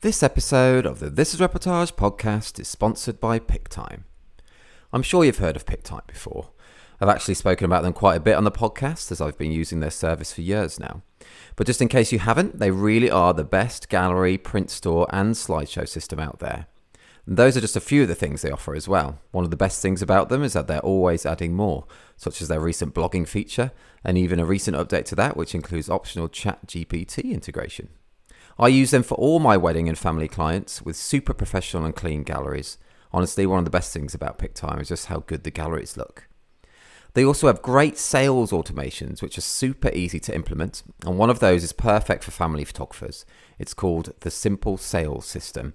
This episode of the This is Reportage podcast is sponsored by PickTime. I'm sure you've heard of PickTime before. I've actually spoken about them quite a bit on the podcast as I've been using their service for years now. But just in case you haven't, they really are the best gallery, print store and slideshow system out there. And those are just a few of the things they offer as well. One of the best things about them is that they're always adding more, such as their recent blogging feature and even a recent update to that which includes optional ChatGPT integration. I use them for all my wedding and family clients with super professional and clean galleries. Honestly, one of the best things about PickTime is just how good the galleries look. They also have great sales automations which are super easy to implement, and one of those is perfect for family photographers. It's called the Simple Sales System.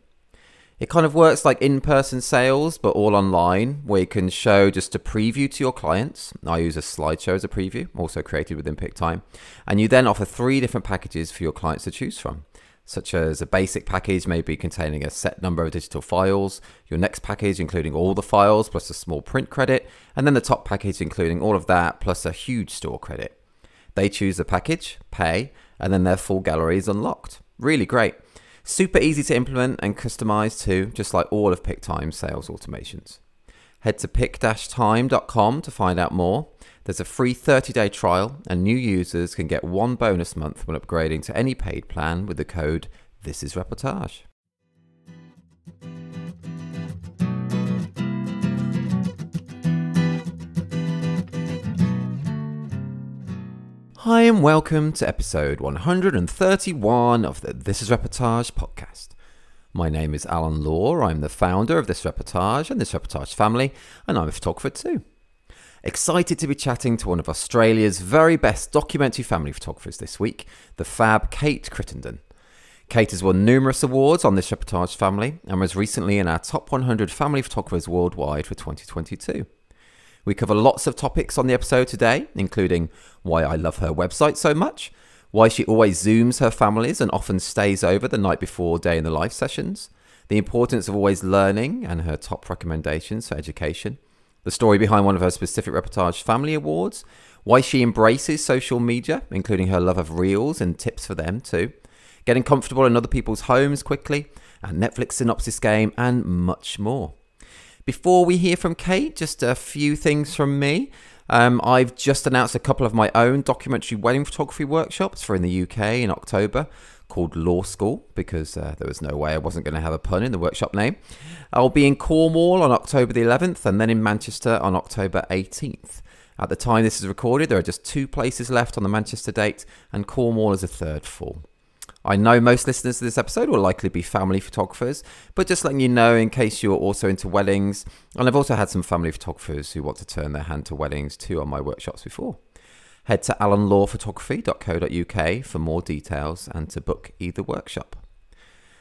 It kind of works like in-person sales but all online, where you can show just a preview to your clients. I use a slideshow as a preview, also created within PickTime, and you then offer 3 different packages for your clients to choose from, such as a basic package maybe containing a set number of digital files, your next package including all the files plus a small print credit, and then the top package including all of that plus a huge store credit. They choose the package, pay, and then their full gallery is unlocked. Really great. Super easy to implement and customize too, just like all of PickTime's sales automations. Head to pick-time.com to find out more. There's a free 30-day trial, and new users can get 1 bonus month when upgrading to any paid plan with the code ThisIsReportage. Hi and welcome to episode 131 of the This is Reportage podcast. My name is Alan Law. I'm the founder of This Reportage and This Reportage Family, and I'm a photographer too. Excited to be chatting to one of Australia's very best documentary family photographers this week, the fab Kate Crittenden. Kate has won numerous awards on This Reportage Family and was recently in our top 100 family photographers worldwide for 2022. We cover lots of topics on the episode today, including why I love her website so much, why she always Zooms her families and often stays over the night before day in the life sessions, the importance of always learning and her top recommendations for education, the story behind one of her specific Reportage Family Awards, why she embraces social media, including her love of reels and tips for them too, getting comfortable in other people's homes quickly, and Netflix synopsis game, and much more. Before we hear from Kate, just a few things from me. I've just announced a couple of my own documentary wedding photography workshops for in the UK in October, called Law School, because there was no way I wasn't going to have a pun in the workshop name. I'll be in Cornwall on October the 11th and then in Manchester on October 18th. At the time this is recorded, there are just 2 places left on the Manchester date, and Cornwall is a third full. I know most listeners to this episode will likely be family photographers, but just letting you know in case you're also into weddings, and I've also had some family photographers who want to turn their hand to weddings too on my workshops before. Head to alanlawphotography.co.uk for more details and to book either workshop.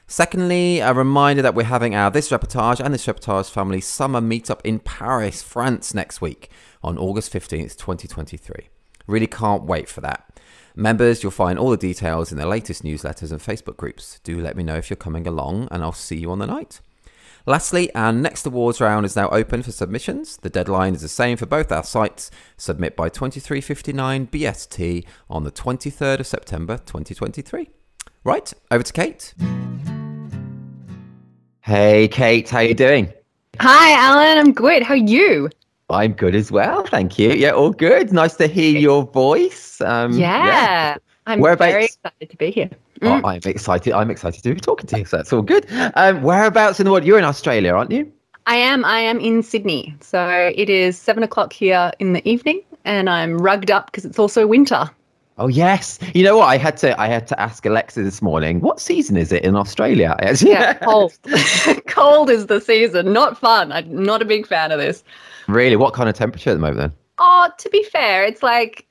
Secondly, a reminder that we're having our This Reportage and This Reportage Family Summer Meetup in Paris, France next week on August 15th, 2023. Really can't wait for that. Members, you'll find all the details in the latest newsletters and Facebook groups. Do let me know if you're coming along and I'll see you on the night. Lastly, our next awards round is now open for submissions. The deadline is the same for both our sites. Submit by 23:59 BST on the 23rd of September 2023. Right, over to Kate. Hey Kate, how you doing? Hi Alan, I'm good. How are you? I'm good as well, thank you. Yeah, all good. Nice to hear your voice. I'm Whereabouts? Very excited to be here. Oh, I'm excited. I'm excited to be talking to you. So that's all good. Whereabouts in the world? You're in Australia, aren't you? I am in Sydney. So it is 7 o'clock here in the evening, and I'm rugged up because it's also winter. Oh yes. You know what? I had to ask Alexa this morning. What season is it in Australia? Yeah, cold. Cold is the season. Not fun. I'm not a big fan of this. Really? What kind of temperature at the moment then? Oh, to be fair, it's like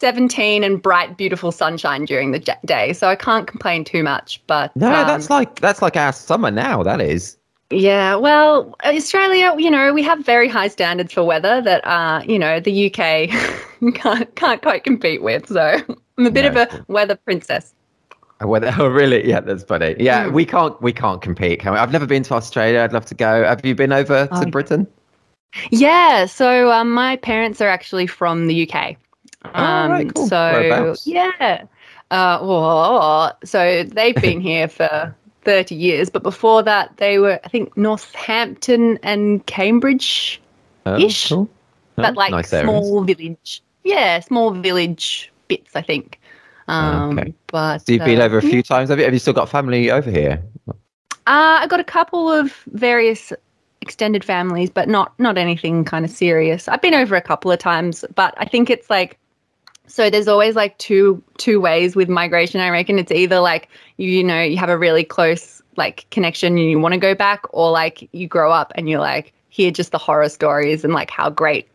17 and bright, beautiful sunshine during the day. So I can't complain too much. But no, that's like our summer now. That is. Yeah, well, Australia, we have very high standards for weather that, the UK can't quite compete with. So I'm a bit of a weather princess. Oh, really? Yeah, that's funny. Yeah, we can't compete, can we? I've never been to Australia. I'd love to go. Have you been over to Britain? Yeah, so my parents are actually from the UK. Right, cool. So whereabouts? Yeah. So they've been here for 30 years. But before that, they were, I think, Northampton and Cambridge-ish. Oh, cool. Oh, But like nice small village. Yeah, small village bits, I think. Okay. But So you've been over a few times. Have you still got family over here? I got a couple of various extended families, but not anything kind of serious. I've been over a couple of times, but I think it's like, so there's always like two ways with migration. I reckon it's either like you have a really close like connection and you want to go back, or like you grow up and you're like hear just the horror stories and like how great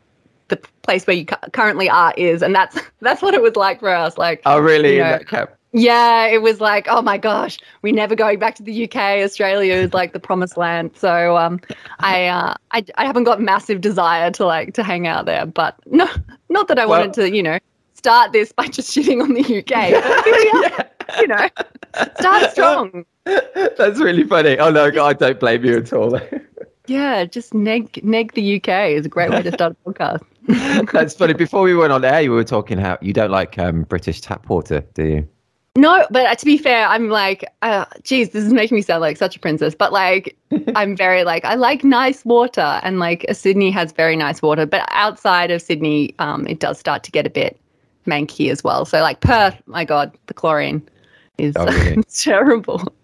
the place where you currently are is, and that's what it was like for us. Like, oh really? In that camp? Yeah, it was like, oh my gosh, we're never going back to the UK. Australia is like the promised land. So I haven't got massive desire to hang out there, but not that I wanted to start this by just shitting on the UK. But here we are, start strong. That's really funny. Oh no, I don't blame you at all. Yeah, just neg the UK is a great way to start a podcast. That's funny. Before we went on air, you were talking how you don't like British tap water, do you? No, but to be fair, I'm like, geez, this is making me sound like such a princess. But like, I'm very like, I like nice water, and like Sydney has very nice water. But outside of Sydney, it does start to get a bit manky as well. So like Perth, my God, the chlorine is really? terrible.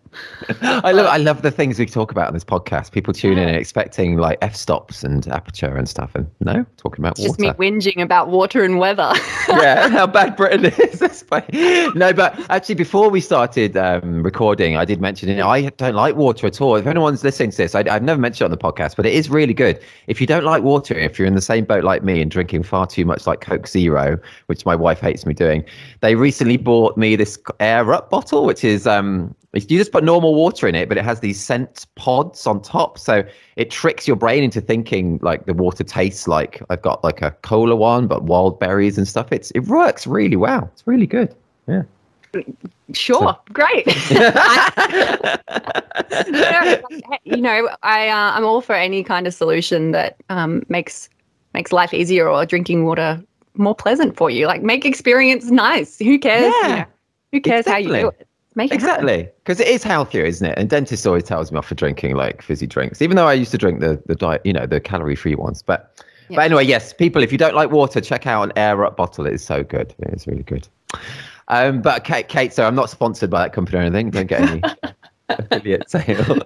I love the things we talk about on this podcast. People tune in and expecting like f-stops and aperture and stuff, and no, talking about water. Just me whinging about water and weather. Yeah, how bad Britain is. That's funny. No, but actually, before we started recording, I did mention it. I don't like water at all. If anyone's listening to this, I've never mentioned it on the podcast, but it is really good. If you don't like water, if you're in the same boat like me and drinking far too much like Coke Zero, which my wife hates me doing, they recently bought me this Air Up bottle, which is you just put normal water in it, but it has these scent pods on top. So it tricks your brain into thinking like the water tastes like I've got like a cola one, but wild berries and stuff. It works really well. It's really good. Yeah. Sure. Great. I'm all for any kind of solution that makes life easier or drinking water more pleasant for you. Like make experience nice. Who cares? Yeah. Who cares how you do it? Exactly, because it is healthier, isn't it? And dentist always tells me off for drinking like fizzy drinks, even though I used to drink the diet, the calorie-free ones. But anyway, yes, people, if you don't like water, check out an Air Up bottle. It is so good. It is really good. But Kate, so I'm not sponsored by that company or anything. Don't get any affiliate sale.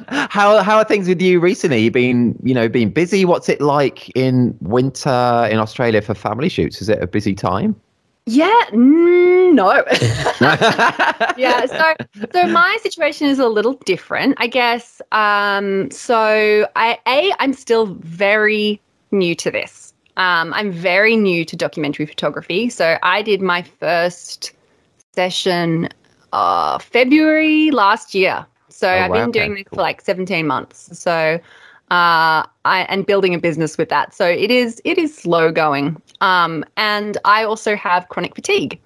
How are things with you recently? You've been busy. What's it like in winter in Australia for family shoots? Is it a busy time? Yeah, no. Yeah, so my situation is a little different, I guess. So I'm still very new to this. I'm very new to documentary photography. So I did my first session February last year. So I've been doing this for like 17 months. So and building a business with that. So it is slow going. And I also have chronic fatigue,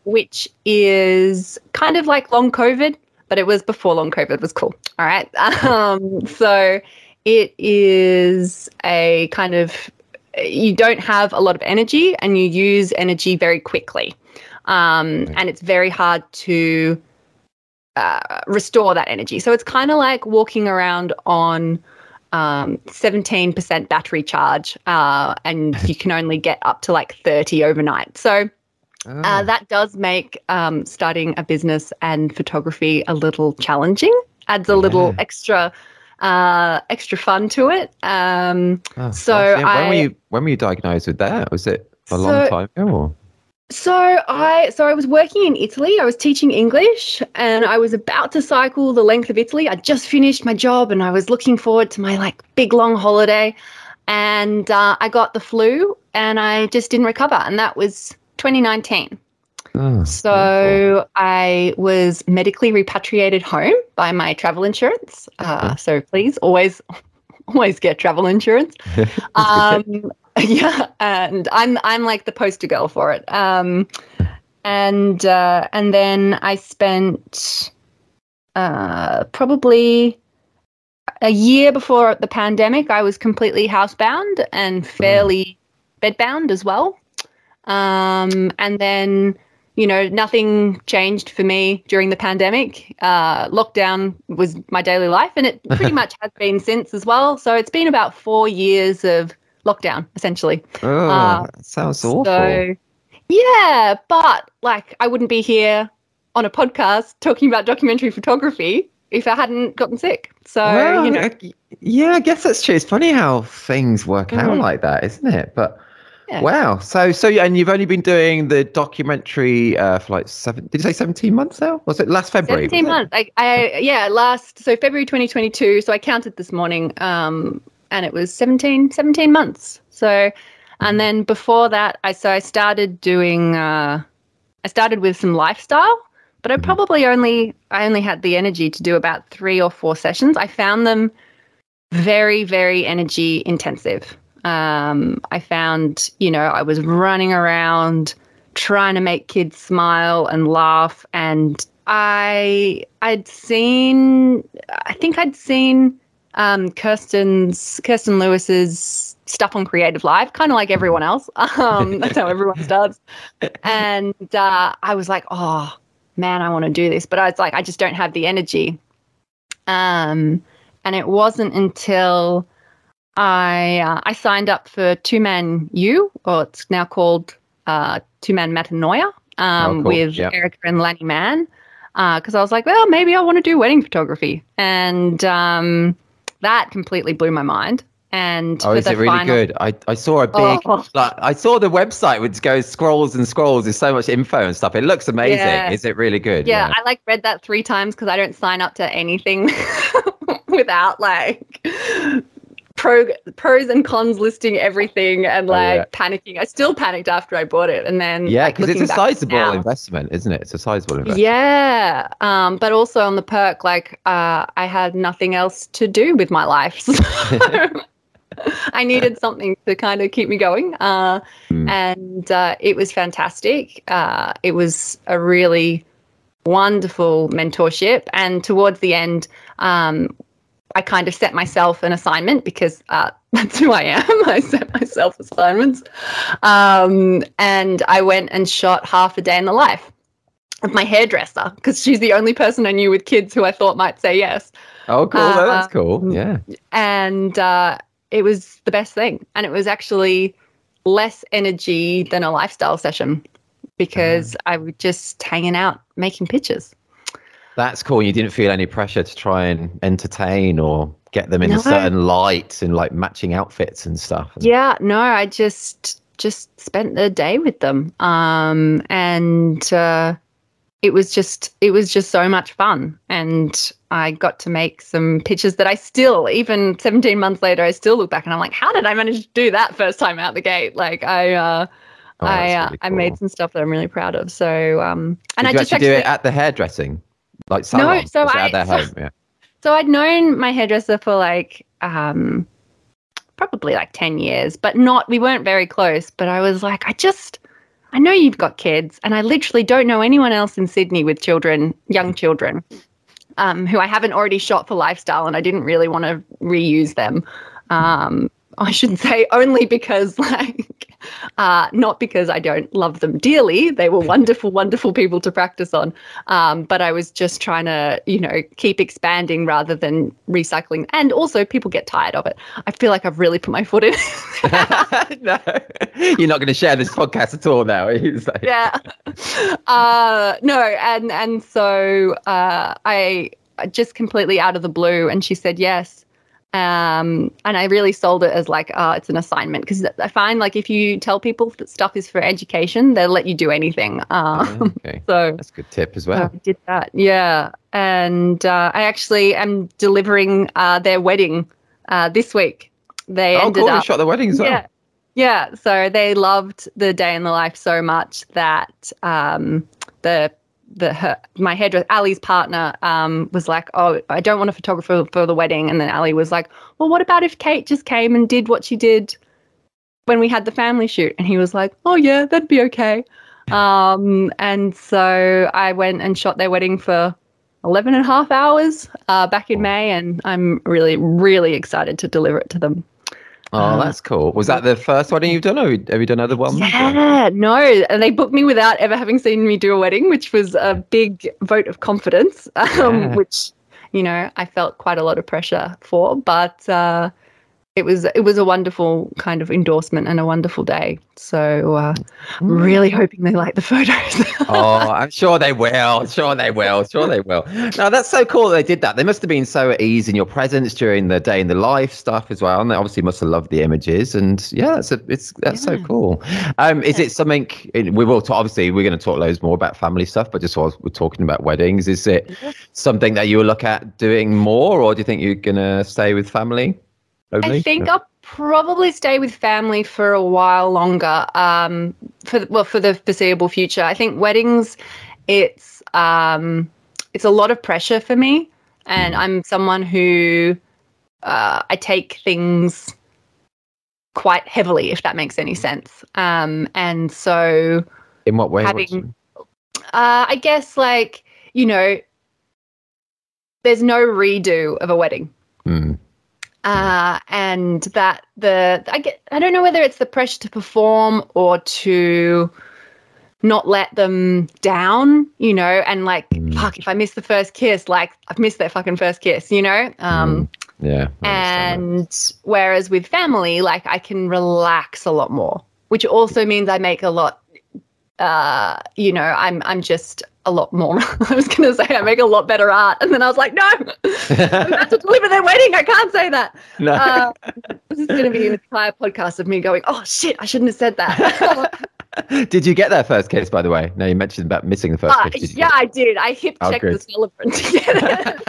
which is kind of like long COVID, but it was before long COVID was cool. All right. So it is a kind of, you don't have a lot of energy and you use energy very quickly. And it's very hard to restore that energy. So it's kind of like walking around on 17% battery charge, and you can only get up to like 30 overnight. So that does make starting a business and photography a little challenging. Adds a little extra fun to it. When were you diagnosed with that? Was it a long time ago? Or? So I was working in Italy. I was teaching English and I was about to cycle the length of Italy. I just finished my job and I was looking forward to my like big long holiday, and I got the flu and I just didn't recover, and that was 2019. So I was medically repatriated home by my travel insurance. So please always get travel insurance. Yeah, and I'm like the poster girl for it. And then I spent probably a year before the pandemic. I was completely housebound and fairly bedbound as well. And then nothing changed for me during the pandemic. Lockdown was my daily life, and it pretty much has been since as well. So it's been about 4 years of lockdown, essentially. Oh, that sounds awful. So, yeah, but like I wouldn't be here on a podcast talking about documentary photography if I hadn't gotten sick. So, yeah, I guess that's true. It's funny how things work out like that, isn't it? But wow. So, and you've only been doing the documentary for like did you say 17 months now? Was it last February? 17 months. So February 2022. So I counted this morning, and it was 17 months. So, and then before that, I started doing, I started with some lifestyle, but I only had the energy to do about 3 or 4 sessions. I found them very, very energy intensive. I found, I was running around trying to make kids smile and laugh. And I'd seen Kirsten Lewis's stuff on Creative Live, kind of like everyone else. That's how everyone starts. And I was like, oh man, I want to do this, but I was like, I just don't have the energy. And it wasn't until I signed up for Two Man U, or it's now called Two Man Metanoia, cool. With Erica and Lanny Mann, because I was like, well, maybe I want to do wedding photography, and that completely blew my mind. And is it really good? I saw a big, I saw the website which goes scrolls and scrolls. There's so much info and stuff. It looks amazing. Yeah. Is it really good? Yeah, I read that 3 times because I don't sign up to anything without pros and cons listing everything and panicking. I still panicked after I bought it, and then because it's a sizable investment, isn't it? It's a sizable investment. Yeah, but also on the perk, I had nothing else to do with my life, so I needed something to kind of keep me going. And it was fantastic. It was a really wonderful mentorship, and towards the end, I kind of set myself an assignment because that's who I am. I set myself assignments. And I went and shot half a day in the life of my hairdresser because she's the only person I knew with kids who I thought might say yes. Oh, cool. That's cool. Yeah. And it was the best thing. And it was actually less energy than a lifestyle session because I was just hanging out making pictures. That's cool. You didn't feel any pressure to try and entertain or get them in a certain light and matching outfits and stuff. Yeah, no, I just spent the day with them. And it was just so much fun. And I got to make some pictures that I still, even 17 months later, I still look back and I'm like, how did I manage to do that first time out the gate? I made some stuff that I'm really proud of. So, and did you actually do it at the hairdressing? Salon? No, so at their home, yeah. So I'd known my hairdresser for probably 10 years, but we weren't very close. But I was like, I know you've got kids, and I literally don't know anyone else in Sydney with children, young children, who I haven't already shot for lifestyle, and I didn't really want to reuse them. I shouldn't say only because not because I don't love them dearly. They were wonderful, wonderful people to practice on. But I was just trying to, keep expanding rather than recycling. And also people get tired of it. I feel like I've really put my foot in. No, you're not going to share this podcast at all now. Yeah. No. And so I just completely out of the blue. And she said yes. And I really sold it as it's an assignment because I find if you tell people that stuff is for education, they'll let you do anything. Okay. So that's a good tip as well. I did that. Yeah. And I actually am delivering their wedding this week. They ended up. You shot the wedding as well. Yeah. Yeah. So they loved the day in the life so much that my hairdresser, Ali's partner, was like, oh, I don't want a photographer for the wedding. And then Ali was like, well, what about if Kate just came and did what she did when we had the family shoot? And he was like, oh, yeah, that'd be okay. And so I went and shot their wedding for 11 and a half hours back in May. And I'm really, really excited to deliver it to them. Oh, that's cool. Was that the first wedding you've done, or have you done other ones? Yeah, no. And they booked me without ever having seen me do a wedding, which was a big vote of confidence, which, I felt quite a lot of pressure for. But it was a wonderful kind of endorsement and a wonderful day. So really hoping they like the photos. Oh, I'm sure they will. Sure they will. No, that's so cool that they did that. They must have been so at ease in your presence during the day in the life stuff as well. And they obviously must have loved the images. And yeah, that's so cool. Is it something we will talk, obviously we're going to talk loads more about family stuff, but just while we're talking about weddings, is it something that you will look at doing more, or do you think you're going to stay with family? Only? I think I'll probably stay with family for a while longer, for the foreseeable future. I think weddings, it's a lot of pressure for me, and I'm someone who I take things quite heavily, if that makes any sense. And so, in what way? I guess there's no redo of a wedding. And that I don't know whether it's the pressure to perform or to not let them down, and fuck, if I miss the first kiss, I've missed their fucking first kiss, Yeah. And whereas with family, I can relax a lot more, which also means I make a lot, I'm just a lot more. I was going to say I make a lot better art. And then I was like, no, I'm about to deliver their wedding. I can't say that. No. This is going to be an entire podcast of me going, oh, shit, I shouldn't have said that. Did you get that first kiss, by the way? No, you mentioned about missing the first kiss. Yeah, I did. I hip-checked the celebrant to get it.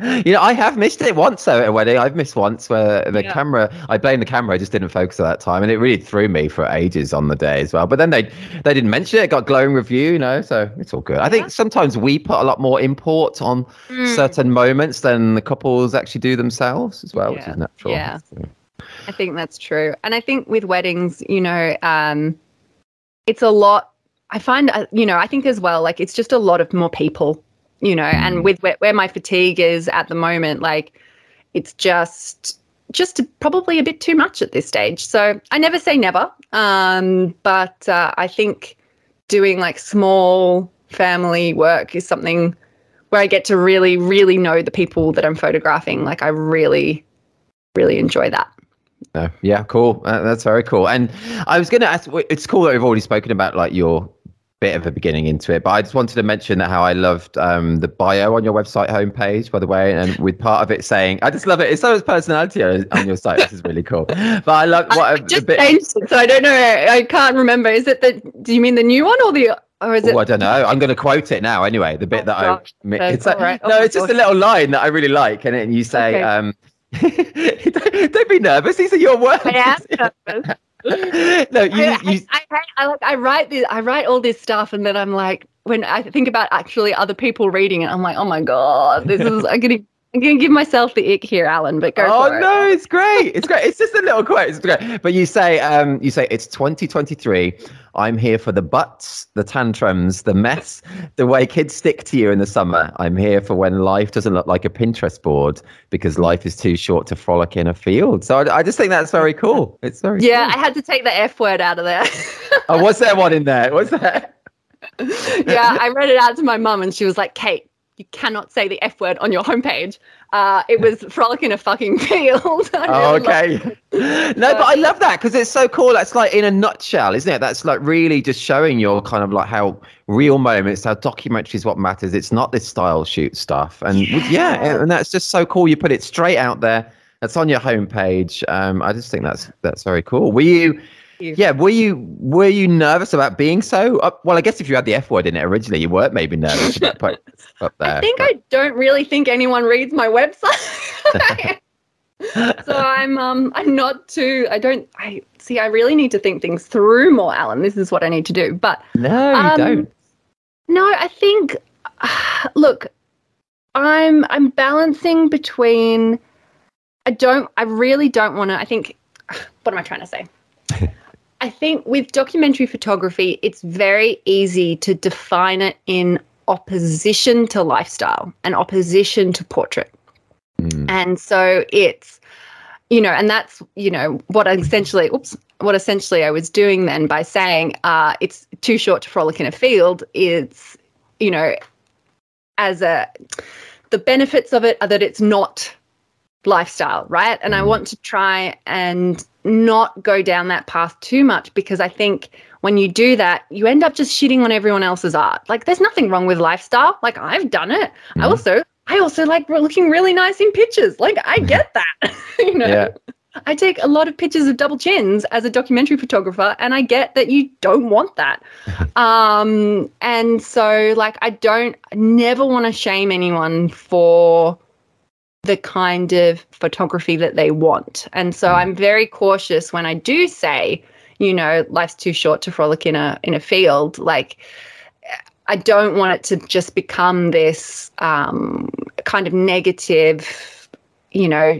I have missed it once at a wedding. I've missed once where the camera, I blame the camera, I just didn't focus at that time, and it really threw me for ages on the day as well. But then they didn't mention it, got glowing review, so it's all good. I think sometimes we put a lot more import on certain moments than the couples actually do themselves as well, which is natural. Yeah, I think that's true. And I think with weddings, it's a lot, I find, I think as well, it's just a lot of more people. And with where my fatigue is at the moment, it's just probably a bit too much at this stage. So I never say never. But I think doing small family work is something where I get to really, really know the people that I'm photographing. I really, really enjoy that. Yeah, cool. That's very cool. And I was going to ask, it's cool that we've already spoken about your bit of a beginning into it, but I just wanted to mention how I loved the bio on your website homepage, by the way, and with part of it saying, I just love it, it's so much personality on your site. This is really cool. But I love what just changed it, so I don't know, I can't remember. Is it do you mean the new one or is it? I don't know. I'm going to quote it now anyway, the bit it's right. it's just a little line that I really like, and you say don't be nervous, these are your words. I am nervous. No, I write all this stuff, and then I'm like, when I think about actually other people reading it, I'm like, oh my god, I'm gonna give myself the ick here, Alan. But go for it. Oh no, it's great. It's great. It's just a little quote. It's great. But you say it's 2023. I'm here for the butts, the tantrums, the mess, the way kids stick to you in the summer. I'm here for when life doesn't look like a Pinterest board because life is too short to frolic in a field. So I just think that's very cool. It's very cool. I had to take the F word out of there. Oh, was there one in there? Was there? Yeah, I read it out to my mum, and she was like, Kate, you cannot say the F word on your homepage. It was frolic in a fucking field. Okay. No, but I love that because it's so cool. That's in a nutshell, isn't it? That's really just showing your kind of how real moments, how documentary is what matters. It's not this style shoot stuff. And and that's just so cool. You put it straight out there. That's on your homepage. I just think that's very cool. Were you nervous about being so well? I guess if you had the F word in it originally, you weren't maybe nervous about putting up there. I don't really think anyone reads my website. So I'm not too, I really need to think things through more, Alan. This is what I need to do. But no, you don't. No, I think look, I'm balancing between I really don't want to, I think, what am I trying to say? I think with documentary photography, it's very easy to define it in opposition to lifestyle and opposition to portrait. And so it's, and that's, what essentially I was doing then by saying it's too short to frolic in a field. It's, the benefits of it are that it's not lifestyle, right? And I want to try and not go down that path too much, because I think when you do that, you end up just shitting on everyone else's art. Like, there's nothing wrong with lifestyle. Like, I've done it. I also like looking really nice in pictures. Like, I get that. Yeah. I take a lot of pictures of double chins as a documentary photographer, and I get that you don't want that. And so, like, I never want to shame anyone for the kind of photography that they want. And so I'm very cautious when I do say, life's too short to frolic in a field. Like, I don't want it to just become this kind of negative,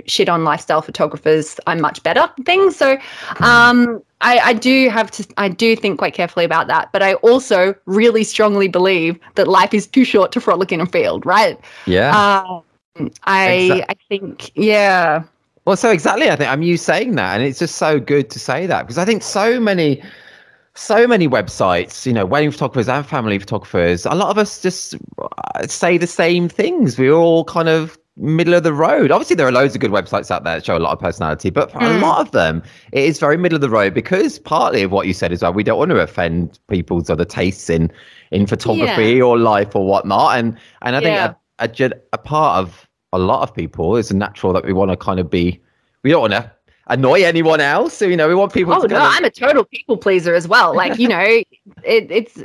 shit on lifestyle photographers, I'm much better thing. So I do think quite carefully about that. But I also really strongly believe that life is too short to frolic in a field, right? Yeah. I think, yeah. Well, so exactly, I think you saying that, and it's just so good to say that, because I think so many websites, wedding photographers and family photographers, a lot of us just say the same things. We're all kind of middle of the road. Obviously, there are loads of good websites out there that show a lot of personality, but for a lot of them, it is very middle of the road, because partly of what you said as well, we don't want to offend people's other tastes in photography or life or whatnot. And I think a part of a lot of people, it's natural that we want to kind of we don't want to annoy anyone else. So, we want people I'm a total people pleaser as well. Like, it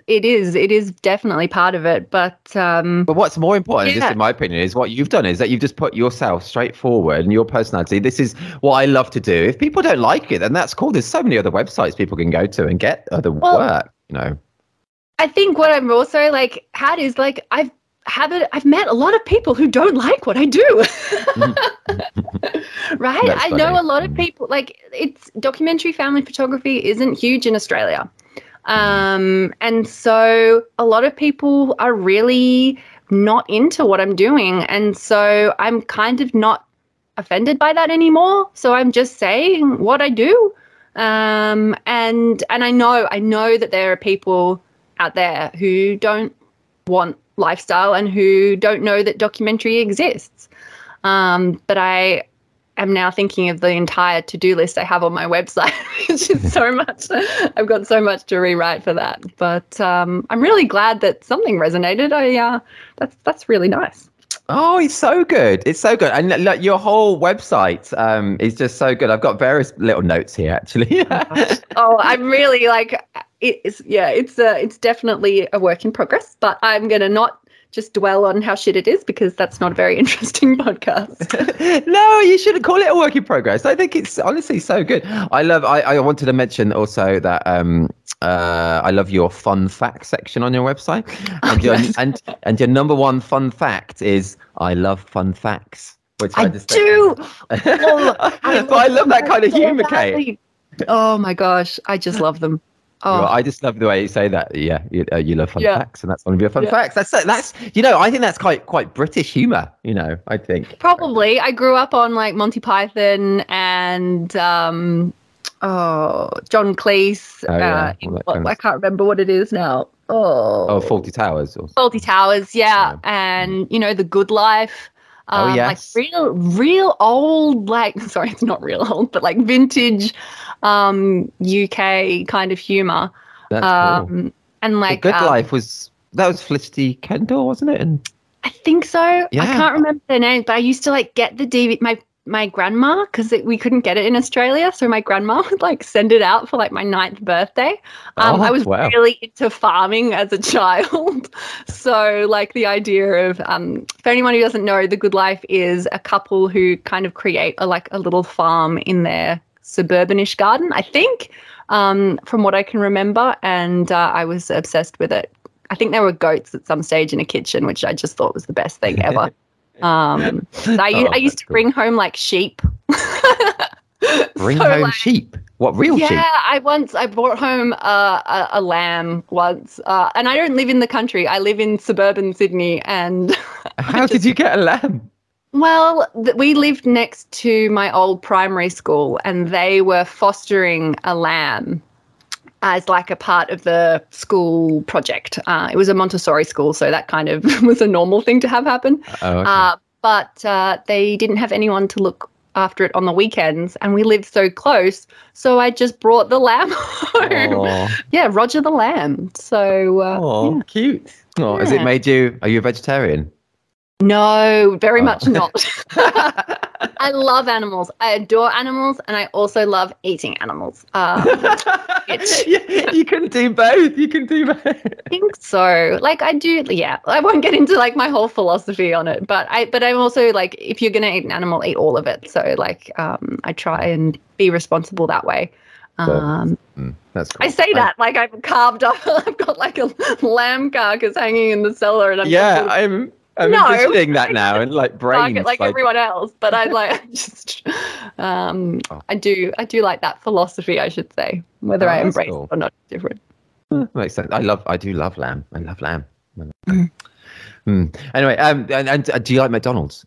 is definitely part of it. But what's more important, just in my opinion, is what you've done is that you've just put yourself straight forward and your personality. This is what I love to do. If people don't like it, then that's cool. There's so many other websites people can go to and get other work, I think what I'm also had is I've met a lot of people who don't like what I do. Right? I know a lot of people, it's documentary family photography isn't huge in Australia. And so a lot of people are really not into what I'm doing. And so I'm kind of not offended by that anymore. So I'm just saying what I do. And I know that there are people out there who don't want lifestyle and who don't know that documentary exists. But I am now thinking of the entire to-do list I have on my website, which is so much. I've got so much to rewrite for that. But I'm really glad that something resonated. That's really nice. Oh, it's so good. It's so good. And your whole website is just so good. I've got various little notes here, actually. I'm really it's definitely a work in progress, but I'm going to not just dwell on how shit it is, because that's not a very interesting podcast. No, you shouldn't call it a work in progress. I think it's honestly so good. I wanted to mention also that I love your fun fact section on your website. And and your number one fun fact is I love fun facts. Which I do. But I love that kind of humor, Kate. Oh my gosh, I just love them. Oh. Well, I just love the way you say that. Yeah, you love fun facts, and that's one of your fun facts. That's I think that's quite British humor. I think probably I grew up on Monty Python and John Cleese. I can't remember what it is now. Fawlty Towers. Fawlty Towers, yeah, and The Good Life. Yes. Real old, sorry, it's not real old, but vintage UK kind of humor. That's cool. And The Good Life was Felicity Kendall, wasn't it? And I think so. Yeah. I can't remember their names, but I used to get the DVD. My grandma, because we couldn't get it in Australia, so my grandma would send it out for my 9th birthday. I was really into farming as a child, so the idea of for anyone who doesn't know, The Good Life is a couple who kind of create a little farm in their suburbanish garden, I think, from what I can remember, and I was obsessed with it. I think there were goats at some stage in a kitchen, which I just thought was the best thing ever. I used to bring home sheep. Bring home sheep? What, real sheep? Yeah, I brought home a lamb once, and I don't live in the country. I live in suburban Sydney, and how did you get a lamb? Well, we lived next to my old primary school, and they were fostering a lamb as like a part of the school project. It was a Montessori school, so that kind of was a normal thing to have happen. Oh, okay. But they didn't have anyone to look after it on the weekends, and we lived so close, so I just brought the lamb home. Aw. Yeah, Roger the lamb. So, Oh, yeah. cute. Oh, has it made you? Are you a vegetarian? No, very much not. I love animals. I adore animals, and I also love eating animals. You can do both. You can do both. I think so. Like I do, yeah. I won't get into like my whole philosophy on it, but I'm also like, if you're gonna eat an animal, eat all of it. So like, I try and be responsible that way. That's cool. I say that like I've carved up. I've got like a lamb carcass hanging in the cellar, and I'm envisioning that now, and like brains, like everyone else. But I like just, I do like that philosophy, I should say. Whether I embrace it or not, is different. Makes sense. I do love lamb. I love lamb. Anyway, and do you like McDonald's?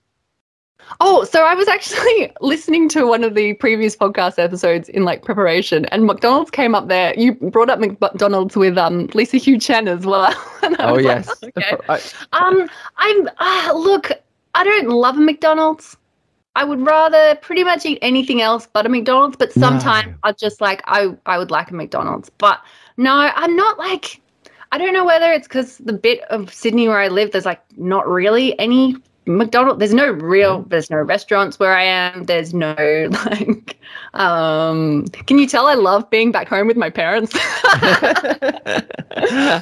Oh, so I was actually listening to one of the previous podcast episodes in like preparation, and McDonald's came up there. You brought up McDonald's with Lisa Hugh Chen as well. Oh yes. Like, okay. Look, I don't love a McDonald's. I would rather pretty much eat anything else but a McDonald's. But sometimes I just like I would like a McDonald's. But no, I'm not like, I don't know whether it's because the bit of Sydney where I live, there's like not really any McDonald's. There's no restaurants where I am. There's no like, can you tell I love being back home with my parents?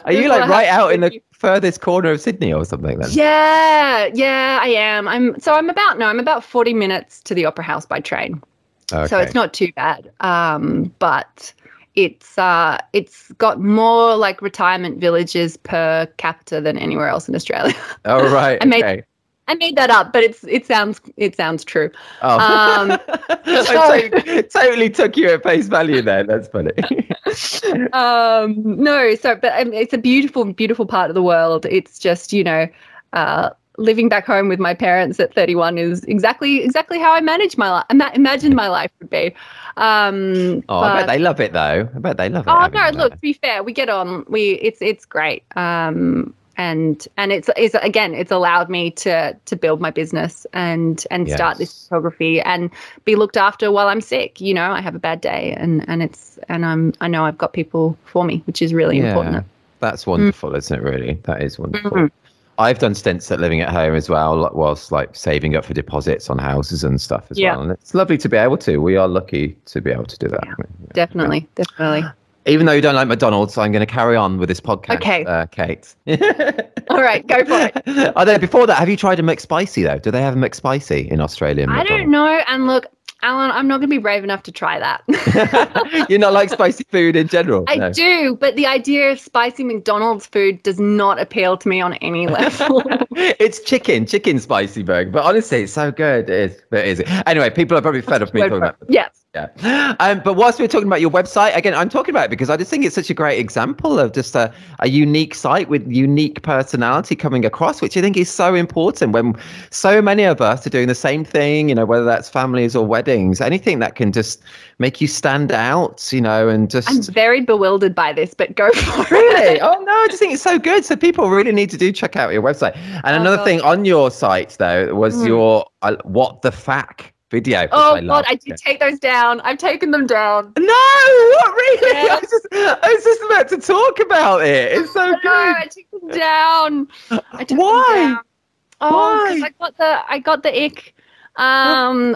Are you like right out in the furthest corner of Sydney or something then? Yeah, I am. I'm about 40 minutes to the Opera House by train. Okay. So it's not too bad. But it's got more like retirement villages per capita than anywhere else in Australia. Oh right. I made that up, but it sounds true. Oh. I totally took you at face value there. That's funny. No, but it's a beautiful, beautiful part of the world. It's just, living back home with my parents at 31 is exactly how I manage my life. Imagined my life would be. I bet they love it though. I bet they love it. Oh no, look, to be fair, we get on. It's great. And it's allowed me to build my business and start this photography and be looked after while I'm sick. I have a bad day and I know I've got people for me, which is really important. That's wonderful, isn't it? Really, that is wonderful. I've done stints at living at home as well, whilst like saving up for deposits on houses and stuff as well. And it's lovely to be able to. We are lucky to be able to do that. Yeah, definitely. Even though you don't like McDonald's, I'm going to carry on with this podcast, okay. Kate. All right, go for it. Although before that, have you tried a McSpicy though? Do they have a McSpicy in Australia? I don't know. And look, Alan, I'm not going to be brave enough to try that. You're not like spicy food in general? I do, but the idea of spicy McDonald's food does not appeal to me on any level. It's chicken spicy burger, but honestly, it's so good. It is. Anyway, people are probably fed up of me talking about it. Yes. Yeah. But whilst we're talking about your website, again, I'm talking about it because I just think it's such a great example of just a unique site with unique personality coming across, which I think is so important when so many of us are doing the same thing, whether that's families or weddings, anything that can just make you stand out, and just... I'm very bewildered by this, but go for it. Really? Oh, no, I just think it's so good. So people really need to check out your website. And another thing on your site, though, was your What the Fack video. Oh God, I did take those down. I've taken them down. No, what really? Yes. I was just about to talk about it. It's so good. No, I took them down. Why? Oh, because I got the ick.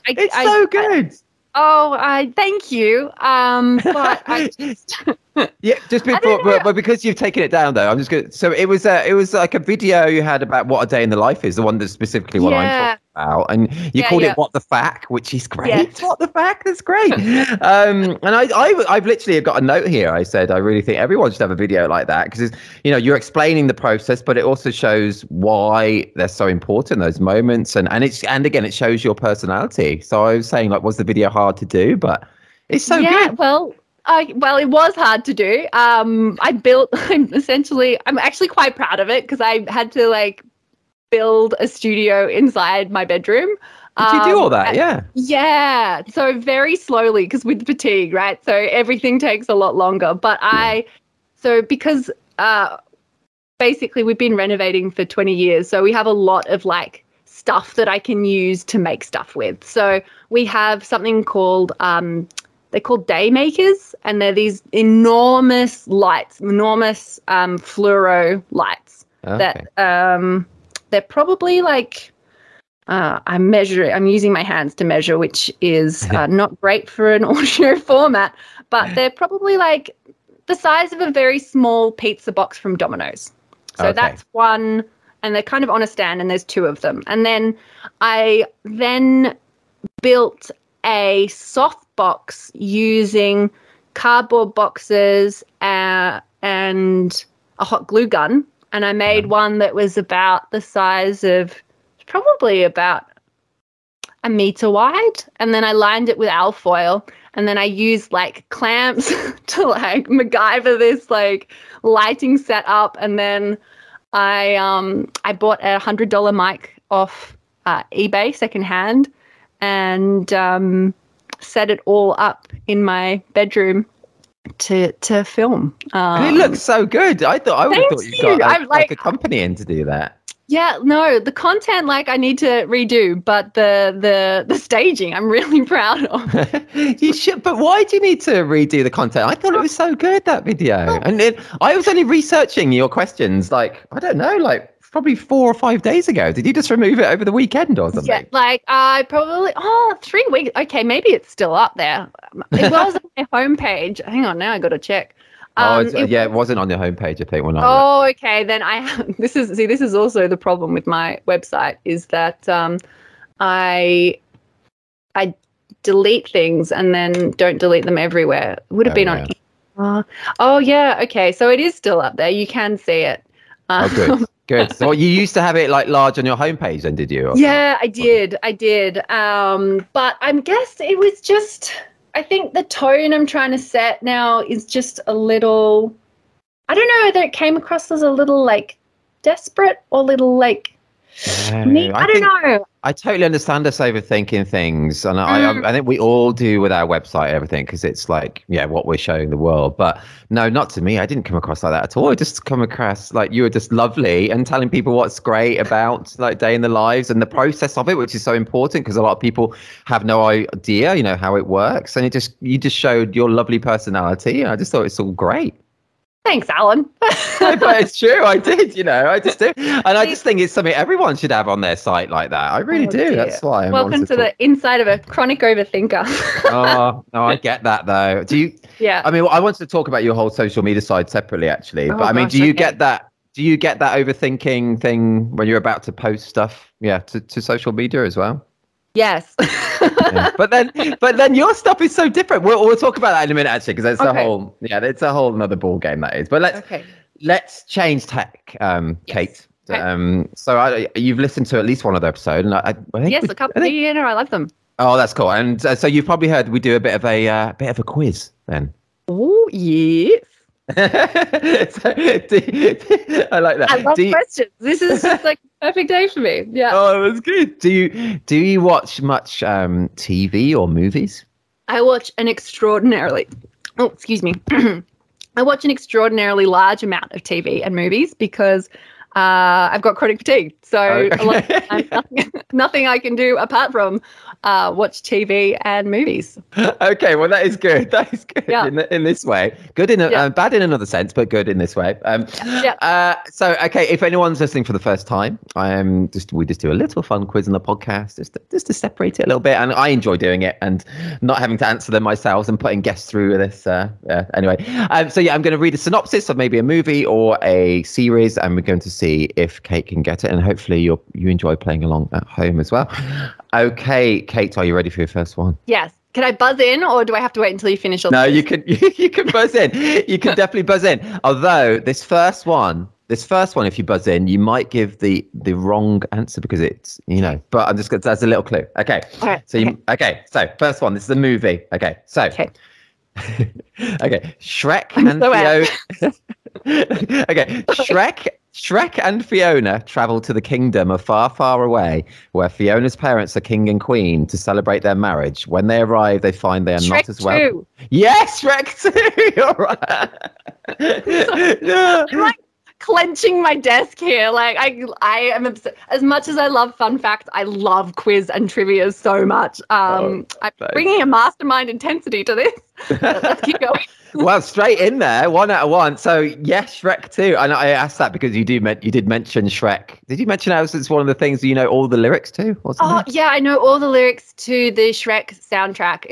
It's so good. Thank you. But I just just before, but because you've taken it down though, I'm just going. So it was like a video you had about what a day in the life is, the one that's specifically what I'm talking about, and you called it "What the Fack," which is great. Yes. What the Fack? That's great. And I've literally got a note here. I said I really think everyone should have a video like that because you're explaining the process, but it also shows why they're so important, those moments, and again it shows your personality. So I was saying, like, was the video hard to do? But it's so good. Well, it was hard to do. I'm actually quite proud of it because I had to like build a studio inside my bedroom. Did you do all that? Yeah. Yeah. So very slowly, because with fatigue, right? So everything takes a lot longer. But because basically we've been renovating for 20 years. So we have a lot of like stuff that I can use to make stuff with. So we have something called, they're called day makers, and they're these enormous lights, enormous fluoro lights that they're probably like, I'm using my hands to measure, which is not great for an audio format, but they're probably like the size of a very small pizza box from Domino's. So that's one, and they're kind of on a stand, and there's two of them. And then I built a soft box using cardboard boxes and a hot glue gun. And I made one that was about the size of probably about a meter wide, and then I lined it with alfoil, and then I used like clamps to like MacGyver this like lighting setup, and then I bought a $100 mic off eBay secondhand, and set it all up in my bedroom to film. It looks so good. I would have thought you got like a company in to do that. Yeah, no, the content, like, I need to redo, but the staging, I'm really proud of. You should, but why do you need to redo the content? I thought it was so good, that video. And then I was only researching your questions, like, I don't know, like probably 4 or 5 days ago. Did you just remove it over the weekend or something? Yeah, like I probably 3 weeks. Okay, maybe it's still up there. It was on my homepage. Hang on, now I got to check. It wasn't on your homepage, I think. Okay. Then this is also the problem with my website, is that I delete things and then don't delete them everywhere. It would have been on. Okay. So it is still up there. You can see it. Good. Good. So you used to have it like large on your homepage, then, did you? Yeah, I did. But I guess it was just, I think the tone I'm trying to set now is just a little, I don't know, that it came across as a little like desperate or little like, I don't know. I totally understand us overthinking things, and I think we all do with our website and everything, because it's like, what we're showing the world. But no, not to me. I didn't come across like that at all. I just come across like you were just lovely and telling people what's great about like day in the lives and the process of it, which is so important, because a lot of people have no idea, how it works. And you just showed your lovely personality, and I just thought it's all great. Thanks, Alan. But it's true. I did, I just do. And I just think it's something everyone should have on their site like that. I really do. Dear. That's why. Welcome to the inside of a chronic overthinker. No, I get that though. Do you? Yeah. I mean, I wanted to talk about your whole social media side separately, actually. But I mean, do you get that? Do you get that overthinking thing when you're about to post stuff? To social media as well. Yes. But then your stuff is so different. We'll talk about that in a minute, actually, because it's a whole another ball game, that is. But let's change tack, Kate. Okay. So you've listened to at least one other episode, and I think a couple. I love them. Oh, that's cool. And so you've probably heard we do a bit of a quiz then. Oh yes. I like that. I love questions. This is just like a perfect day for me. Yeah. Oh, that's good. Do you watch much TV or movies? I watch an extraordinarily. Oh, excuse me. I watch an extraordinarily large amount of TV and movies because I've got chronic fatigue. So a lot of time, nothing I can do apart from watch TV and movies. Okay, well, that is good. That is good in this way. Good bad in another sense, but good in this way. So, okay, if anyone's listening for the first time, we just do a little fun quiz on the podcast, just to separate it a little bit. And I enjoy doing it and not having to answer them myself and putting guests through this. Anyway, I'm going to read a synopsis of maybe a movie or a series, and we're going to see if Kate can get it, and hopefully you enjoy playing along at home as well. Okay, Kate, are you ready for your first one? Yes. Can I buzz in, or do I have to wait until you finish? No, you can buzz in. You can definitely buzz in. Although this first one, if you buzz in, you might give the wrong answer because it's, but I'm just going to, that's a little clue. Okay. All right. So so first one, this is a movie. Okay. So. Okay. Okay. Shrek and Fiona. Okay. Shrek and Fiona travel to the kingdom of far, far away, where Fiona's parents are king and queen to celebrate their marriage. When they arrive, they find they are not as well. Shrek 2. Yes, Shrek 2. You're right. I'm like clenching my desk here. Like I am obsessed. As much as I love fun facts, I love quiz and trivia so much. I'm bringing a mastermind intensity to this. Let's keep going. Well, straight in there, 1 out of 1. So yes, Shrek 2. And I asked that because you did mention Shrek. Did you mention how it's one of the things you know all the lyrics to? Yeah, I know all the lyrics to the Shrek soundtrack.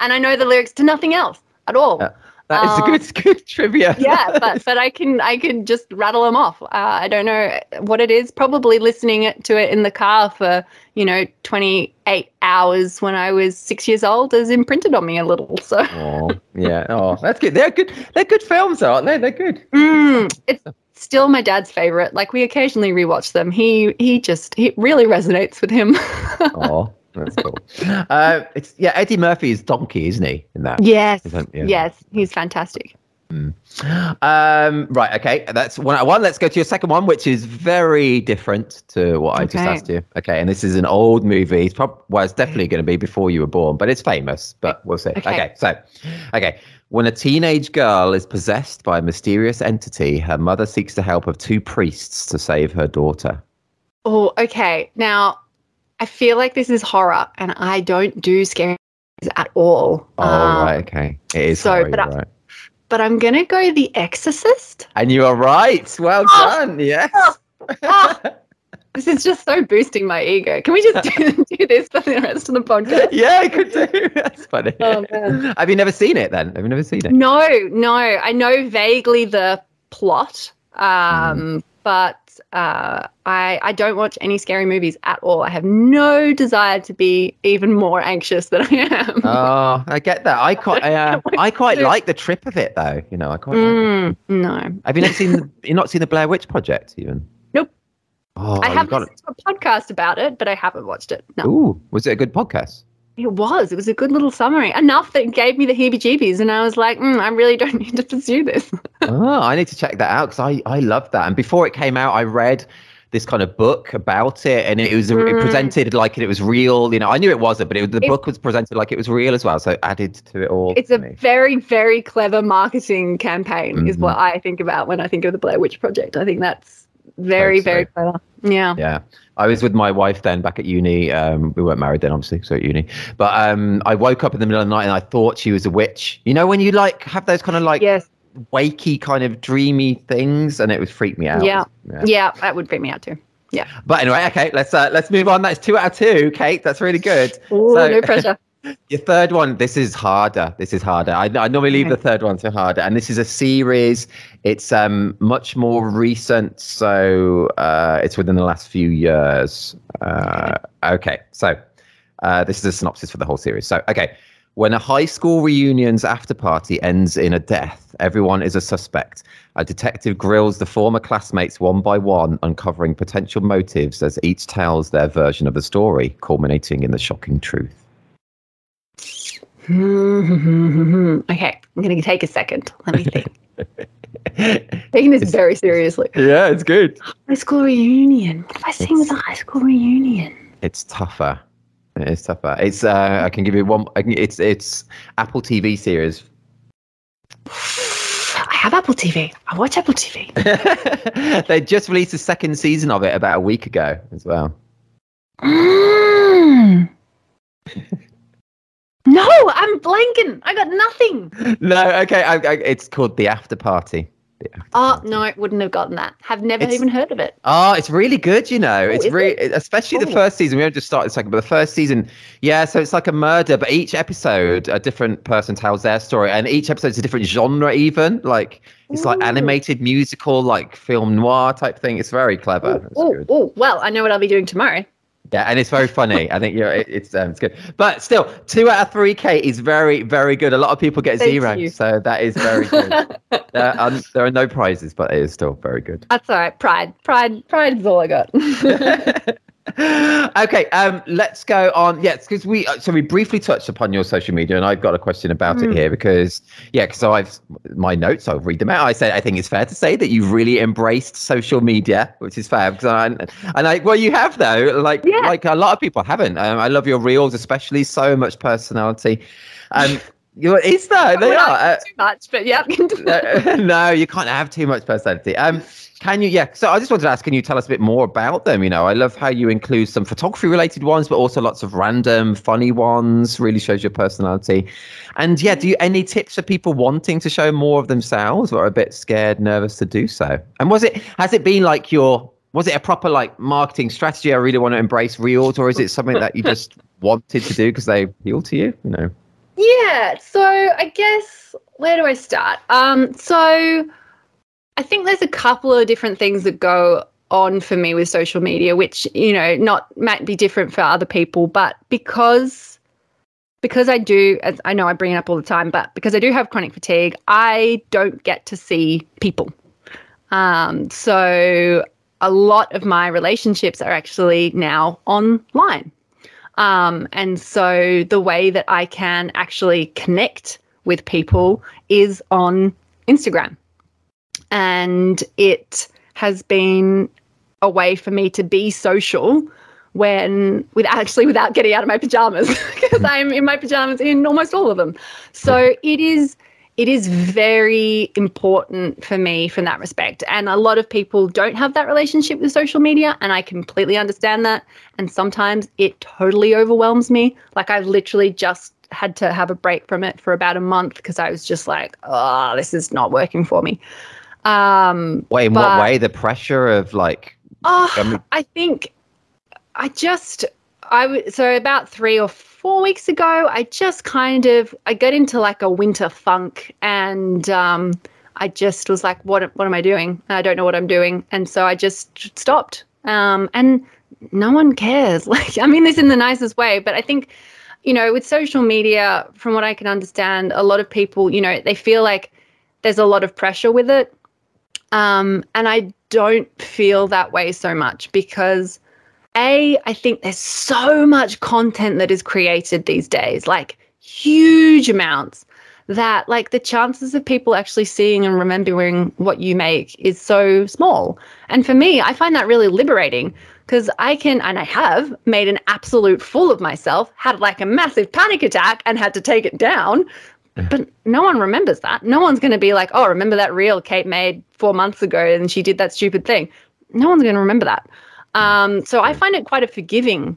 And I know the lyrics to nothing else at all. Yeah. That is good trivia. Yeah, but I can just rattle them off. I don't know what it is. Probably listening to it in the car for 28 hours when I was 6 years old has imprinted on me a little. So. That's good. They're good. They're good films, aren't they? They're good. It's still my dad's favorite. Like we occasionally rewatch them. He really resonates with him. Oh. That's cool. Eddie Murphy is Donkey, isn't he? In that? Yes. Yes, he's fantastic. Right. Okay. That's 1 out of 1. Let's go to your second one, which is very different to what I just asked you. Okay. And this is an old movie. It's definitely going to be before you were born, but it's famous. But we'll see. Okay. When a teenage girl is possessed by a mysterious entity, her mother seeks the help of 2 priests to save her daughter. Oh, okay. Now, I feel like this is horror, and I don't do scary movies at all. Oh, right, okay. It is horror, right. But I'm going to go The Exorcist. And you are right. Well done, yes. This is just so boosting my ego. Can we just do this for the rest of the podcast? Yeah, I could do. That's funny. Oh, man. Have you never seen it, then? Have you never seen it? No. I know vaguely the plot, but I don't watch any scary movies at all. I have no desire to be even more anxious than I am. Oh, I get that. I quite like the trip of it, though. I quite like it. No. Have you not seen the Blair Witch Project even? Nope. Oh, I have listened to a podcast about it, but I haven't watched it. No. Ooh, was it a good podcast? It was a good little summary, enough that gave me the heebie-jeebies, and I was like, I really don't need to pursue this. I need to check that out because I love that. And before it came out, I read this kind of book about it, and it was it presented like it was real. I knew it wasn't, but the book was presented like it was real as well, so it added to it all. It's a very, very clever marketing campaign, is what I think about when I think of the Blair Witch Project. I think that's very, very clever. Yeah. Yeah. I was with my wife then back at uni. We weren't married then, obviously, so at uni. But I woke up in the middle of the night and I thought she was a witch. When you have those kind of wakey kind of dreamy things, and it would freak me out. Yeah, that would freak me out too. Yeah. But anyway, okay, let's move on. That's 2 out of 2, Kate. That's really good. Ooh, no pressure. Your third one, this is harder. I normally leave the third one to harder. And this is a series. It's much more recent. So it's within the last few years. Okay. So this is a synopsis for the whole series. So, okay. When a high school reunion's after party ends in a death, everyone is a suspect. A detective grills the former classmates one by one, uncovering potential motives as each tells their version of the story, culminating in the shocking truth. Okay, I'm going to take a second. Let me think. Taking this very seriously. Yeah, it's good. High school reunion. What have I seen with a high school reunion? It's tougher. It's tougher. It's I can give you one. It's Apple TV series. I have Apple TV. I watch Apple TV. They just released the second season of it about a week ago as well. No, I'm blanking. I got nothing. No, okay. It's called The After Party. No, I wouldn't have gotten that. Have never even heard of it. Oh, it's really good, It's really, especially the first season. We haven't just started the second, but the first season, so it's like a murder, but each episode, a different person tells their story, and each episode's a different genre even. Like, it's like animated musical, like film noir type thing. It's very clever. Oh, well, I know what I'll be doing tomorrow. Yeah, and it's very funny. I think it's good. But still, 2 out of 3, Kate, is very, very good. A lot of people get 0, so that is very good. There are no prizes, but it is still very good. That's all right. Pride is all I got. Okay, let's go on. Yes, because we briefly touched upon your social media, and I've got a question about it here because so I've my notes. I'll read them out. I think it's fair to say that you've really embraced social media, which is fair because well, you have though. Like a lot of people haven't. I love your reels, especially so much personality. Is that they are too much, but yeah. No, you can't have too much personality. Can you? Yeah. So I just wanted to ask, can you tell us a bit more about them? I love how you include some photography related ones, but also lots of random funny ones. Really shows your personality. And do you any tips for people wanting to show more of themselves or are a bit scared, nervous to do so? And has it been like was it a proper like marketing strategy? I really want to embrace reels, or is it something that you just wanted to do because they appeal to you? Yeah. So I guess where do I start? So I think there's a couple of different things that go on for me with social media, which, might be different for other people, but because I do, as I know I bring it up all the time, but because I do have chronic fatigue, I don't get to see people. So a lot of my relationships are actually now online. And so the way that I can actually connect with people is on Instagram. And it has been a way for me to be social without getting out of my pajamas, because I'm in my pajamas in almost all of them. So it is very important for me from that respect. And a lot of people don't have that relationship with social media, and I completely understand that. And sometimes it totally overwhelms me. Like I've literally just had to have a break from it for about a month because I was just like, oh, this is not working for me. What way? The pressure of like... I think so about 3 or 4 weeks ago, I got into like a winter funk, and I just was like, what am I doing? I don't know what I'm doing. And so I just stopped. And no one cares. Like, I mean this in the nicest way, but I think, with social media, from what I can understand, a lot of people, they feel like there's a lot of pressure with it. And I don't feel that way so much because I think there's so much content that is created these days, like huge amounts, that like the chances of people actually seeing and remembering what you make is so small. And for me, I find that really liberating because I have made an absolute fool of myself, had like a massive panic attack and had to take it down. But no one remembers that. No one's going to be like, oh, remember that reel Kate made 4 months ago and she did that stupid thing. No one's going to remember that. So I find it quite a forgiving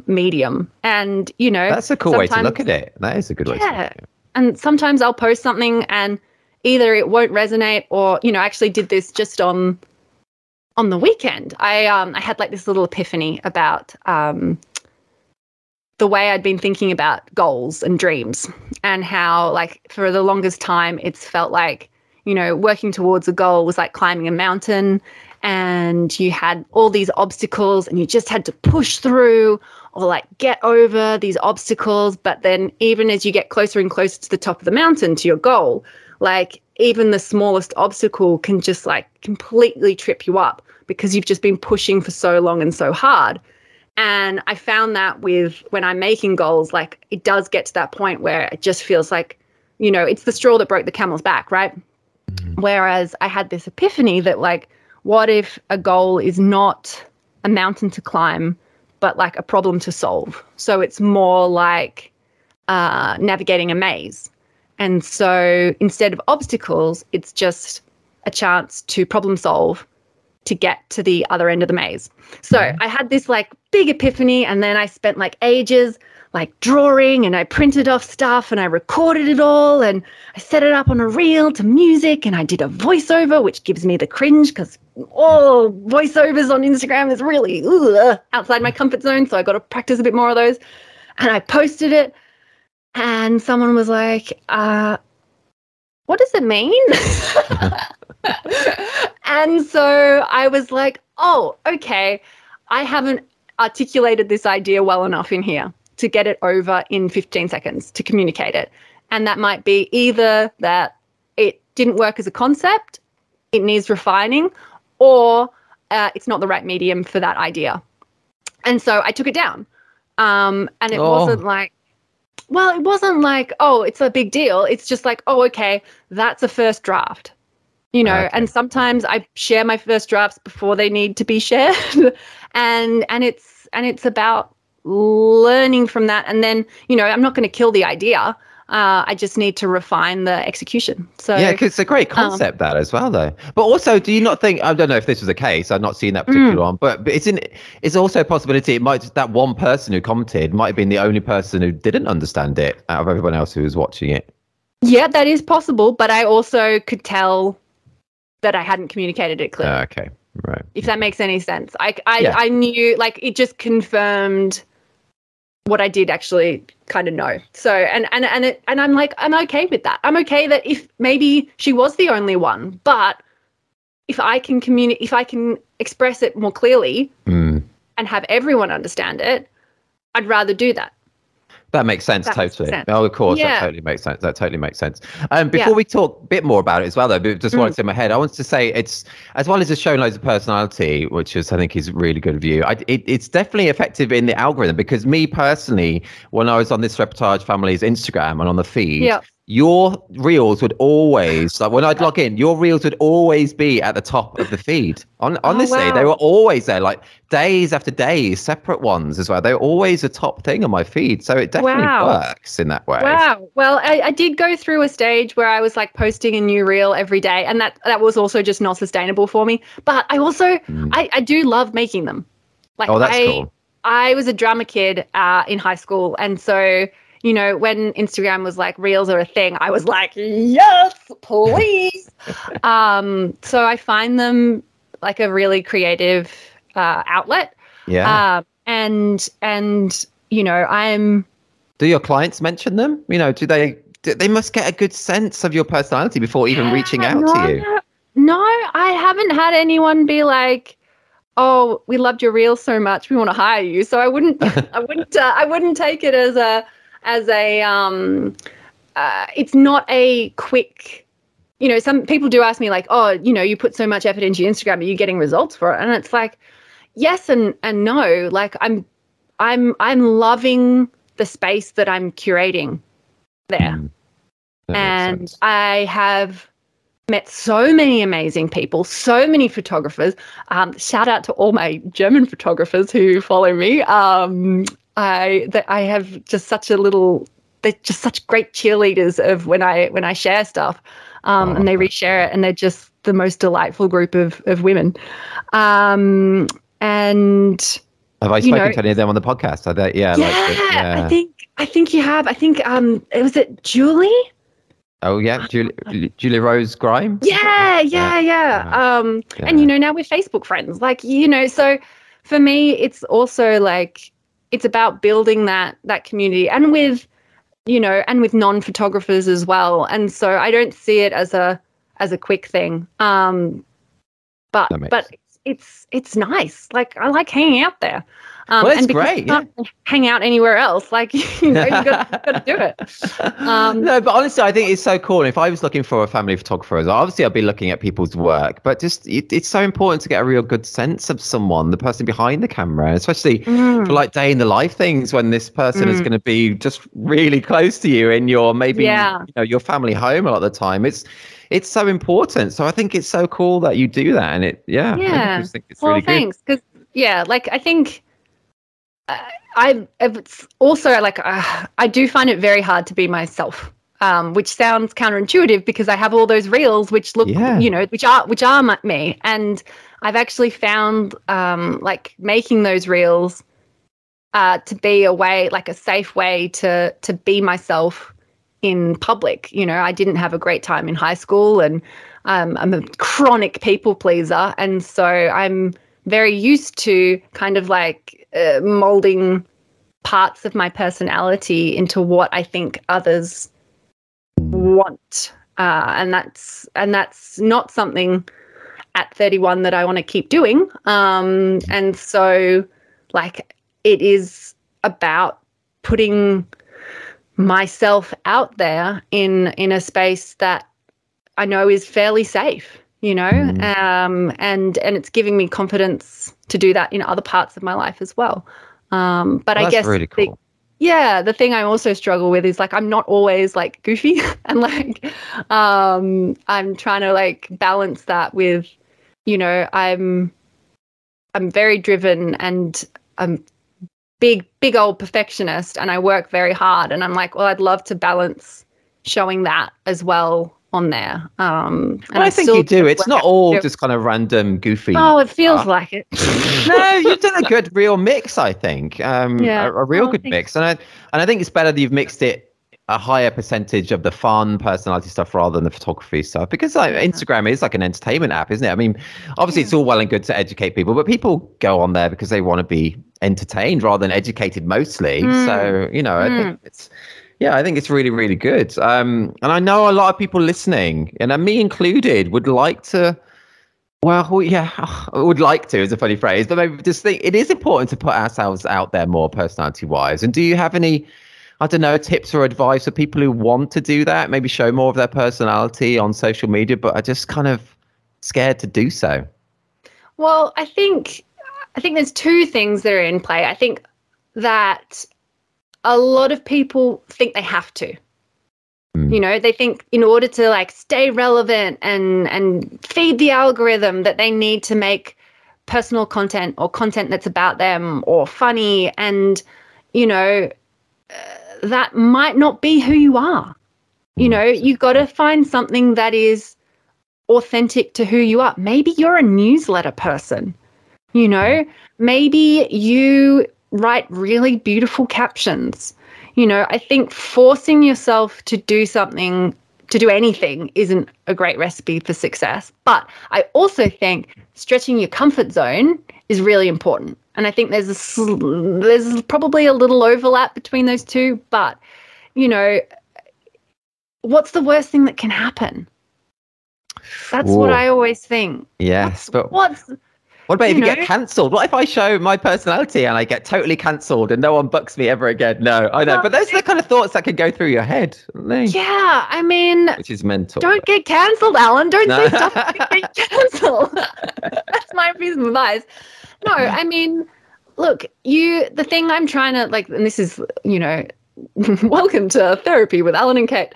medium. And, that's a cool way to look at it. That is a good way to look at it. And sometimes I'll post something and either it won't resonate or, I actually did this just on the weekend. I had like this little epiphany about the way I'd been thinking about goals and dreams, and how like for the longest time it's felt like, working towards a goal was like climbing a mountain, and you had all these obstacles and you just had to push through or like get over these obstacles. But then even as you get closer and closer to the top of the mountain, to your goal, like even the smallest obstacle can just like completely trip you up because you've just been pushing for so long and so hard. And I found that when I'm making goals, like it does get to that point where it just feels like, it's the straw that broke the camel's back, right? Mm-hmm. Whereas I had this epiphany that like, what if a goal is not a mountain to climb, but like a problem to solve? So it's more like navigating a maze. And so instead of obstacles, it's just a chance to problem solve to get to the other end of the maze. So I had this like big epiphany, and then I spent like ages like drawing, and I printed off stuff and I recorded it all, and I set it up on a reel to music, and I did a voiceover, which gives me the cringe because all voiceovers on Instagram is really outside my comfort zone. So I got to practice a bit more of those. And I posted it, and someone was like, what does it mean? And so I was like, oh, okay, I haven't articulated this idea well enough in here to get it over in 15 seconds to communicate it. And that might be either that it didn't work as a concept, it needs refining, or it's not the right medium for that idea. And so I took it down. And it Oh. wasn't like, well, it wasn't like, oh, it's a big deal. It's just like, oh, okay, that's a first draft, Okay. And sometimes I share my first drafts before they need to be shared. and it's about learning from that. And then, I'm not going to kill the idea. I just need to refine the execution. So yeah, because it's a great concept that as well, though. But also, do you not think? I don't know if this was the case. I've not seen that particular one, but it's also a possibility. It might that one person who commented might have been the only person who didn't understand it out of everyone else who was watching it. Yeah, that is possible. But I also could tell that I hadn't communicated it clearly. Okay, right. If that makes any sense. I knew, like, it just confirmed what I did actually kind of know. So and I'm like, I'm okay with that. I'm okay that if maybe she was the only one, but if I can if I can express it more clearly and have everyone understand it, I'd rather do that. That makes sense, totally. Oh, of course, yeah. That totally makes sense. That totally makes sense. Before we talk a bit more about it as well, though, but just what's in my head, I want to say it's, as well as it's showing loads of personality, which is, I think, is really good of you. It's definitely effective in the algorithm, because me personally, when I was on this Reportage Family's Instagram and on the feed, your reels would always, like when I'd log in, your reels would always be at the top of the feed. Honestly, they were always there, like days after days, separate ones as well. They're always a top thing on my feed. So it definitely works in that way. Wow. Well, I did go through a stage where I was like posting a new reel every day, and that was also just not sustainable for me. But I also, I do love making them. Like, that's cool. I was a drama kid in high school, and so, when Instagram was like reels are a thing, I was like, yes, please. So I find them like a really creative outlet. Yeah. And I'm. Do your clients mention them? Do they must get a good sense of your personality before even reaching out to you? No, I haven't had anyone be like, oh, we loved your reels so much, we want to hire you. So I wouldn't take it as a it's not a quick, some people do ask me like, oh, you put so much effort into your Instagram, are you getting results for it? And it's like, yes and no. Like I'm loving the space that I'm curating there. And I have met so many amazing people, so many photographers. Shout out to all my German photographers who follow me. I have just they're just such great cheerleaders of when I share stuff, and they reshare it, and they're just the most delightful group of women. And have I spoken to any of them on the podcast? I think you have. I think was it Julie? Oh yeah, Julie Rose Grimes. Yeah. And now we're Facebook friends. Like, so for me, it's also like, it's about building that community, and with non-photographers as well. And so I don't see it as a quick thing. But it's nice. Like, I like hanging out there. Well, it's great. You can't hang out anywhere else. Like, you got to do it. No, but honestly, I think it's so cool. And if I was looking for a family photographer, obviously I'd be looking at people's work. But just it's so important to get a real good sense of someone, the person behind the camera, especially for like day in the life things, when this person is going to be just really close to you in your your family home a lot of the time. It's so important. So I think it's so cool that you do that, and I just think it's really good. Thanks, because like I think. It's also like I do find it very hard to be myself, which sounds counterintuitive because I have all those reels which look, which are me, and I've actually found like making those reels to be a way, like a safe way to be myself in public. I didn't have a great time in high school, and I'm a chronic people pleaser, and so I'm very used to kind of like molding parts of my personality into what I think others want, and that's not something at 31 that I want to keep doing. And so, like, it is about putting myself out there in a space that I know is fairly safe. you know, and it's giving me confidence to do that in other parts of my life as well. But I guess really cool. the thing I also struggle with is like I'm not always like goofy and like I'm trying to like balance that with, you know, I'm very driven and I'm big old perfectionist and I work very hard, and I'm like, well, I'd love to balance showing that as well on there. And I think you do. It's not all just kind of random goofy. Oh, it feels like it. No, you've done a good real mix, I think. A real good mix. And I think it's better that you've mixed it a higher percentage of the fun personality stuff rather than the photography stuff, because like Instagram is like an entertainment app, isn't it? I mean, obviously it's all well and good to educate people, but people go on there because they want to be entertained rather than educated mostly. So, you know, I think it's really, really good. And I know a lot of people listening, and me included, would like to, would like to is a funny phrase, but maybe just think it is important to put ourselves out there more personality wise. And do you have any, I don't know, tips or advice for people who want to do that, maybe show more of their personality on social media, but are just kind of scared to do so? Well, I think there's two things that are in play. I think that a lot of people think they have to. You know, they think in order to like stay relevant and feed the algorithm that they need to make personal content or content that's about them or funny. And, you know, that might not be who you are. You know, you've got to find something that is authentic to who you are. Maybe you're a newsletter person, you know, maybe you write really beautiful captions. You know, I think forcing yourself to do something, to do anything, isn't a great recipe for success. But I also think stretching your comfort zone is really important. And I think there's probably a little overlap between those two. But, you know, what's the worst thing that can happen? That's what I always think. Yes. What about if you get cancelled? What if I show my personality and I get totally cancelled and no one books me ever again? No, I know. But those are the kind of thoughts that can go through your head, aren't they? Yeah, I mean... Which is mental. Don't get cancelled, Alan. Don't say stuff that get cancelled. That's my piece of advice. No, I mean, look, the thing I'm trying to, like, and this is, you know, welcome to therapy with Alan and Kate.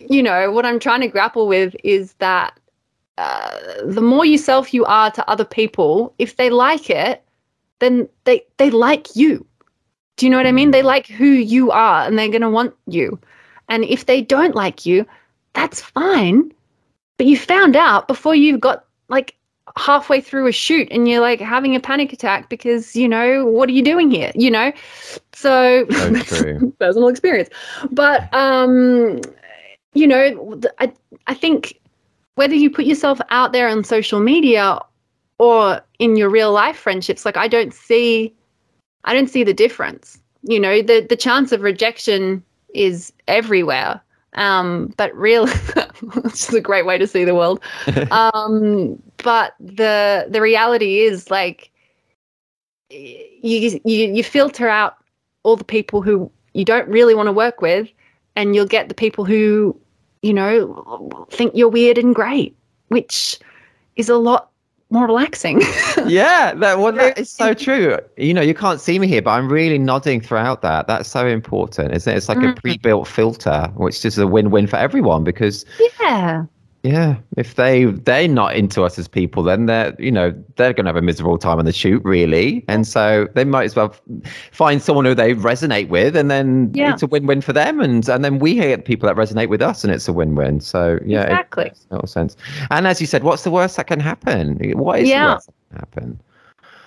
You know, what I'm trying to grapple with is that the more yourself you are to other people, if they like it, then they like you. Do you know what I mean? They like who you are and they're going to want you. And if they don't like you, that's fine. But you found out before you've got like halfway through a shoot and you're like having a panic attack because, you know, what are you doing here? You know? So true. Personal experience. But, you know, I think whether you put yourself out there on social media or in your real life friendships, like I don't see the difference. You know, the chance of rejection is everywhere. But really, it's just a great way to see the world. But the reality is like you filter out all the people who you don't really want to work with, and you'll get the people who, you know, think you're weird and great, which is a lot more relaxing. Yeah, that is so true. You know, you can't see me here, but I'm really nodding throughout that. That's so important, isn't it? It's like a pre-built filter, which is a win-win for everyone because if they're not into us as people, then they're going to have a miserable time on the shoot, really. And so they might as well find someone who they resonate with, and then it's a win-win for them, and then we get people that resonate with us, and it's a win-win. So exactly. It makes total sense. And as you said, what's the worst that can happen? What is the worst that can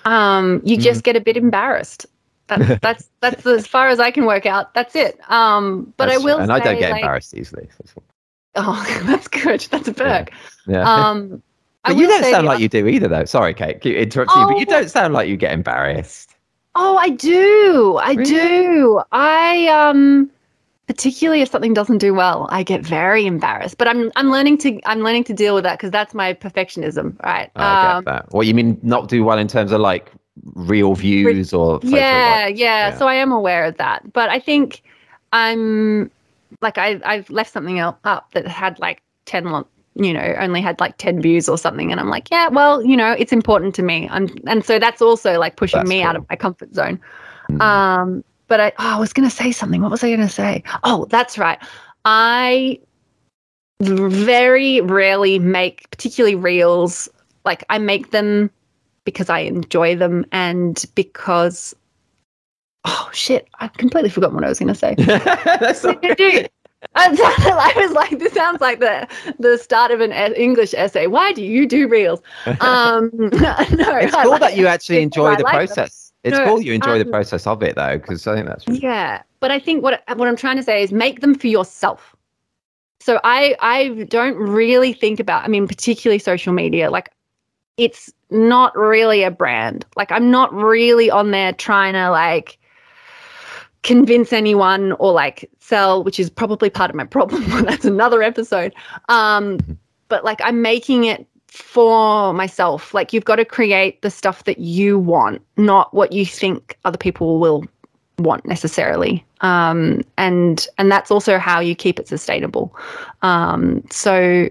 happen? You just get a bit embarrassed. That's as far as I can work out. That's it. But I will say, I don't get embarrassed easily. Oh, that's good. That's a perk. Yeah. But you don't sound like you do either, though. Sorry, Kate, keep interrupting you, but you don't sound like you get embarrassed. Oh, I do. I do. Particularly if something doesn't do well, I get very embarrassed. But I'm learning to deal with that because that's my perfectionism, right? I get that. What you mean, not do well in terms of like real views or? Yeah. So I am aware of that, but I think I'm. Like I've left something else up that had like 10 only had like 10 views or something. And I'm like, yeah, well, it's important to me. And so that's also like pushing me out of my comfort zone. But I was going to say something. What was I going to say? Oh, that's right. I very rarely make particularly reels. Like I make them because I enjoy them and because, oh shit, I completely forgot what I was going to say. That's okay. I was like, this sounds like the start of an English essay. Why do you do reels? No, it's cool that you actually enjoy the process. It's cool you enjoy the process of it, though, because I think that's yeah. But I think what I'm trying to say is make them for yourself. So I don't really think about, particularly social media, like it's not really a brand. Like I'm not really on there trying to like convince anyone or like sell, which is probably part of my problem. That's another episode. But like I'm making it for myself. Like you've got to create the stuff that you want, not what you think other people will want necessarily. And that's also how you keep it sustainable. So,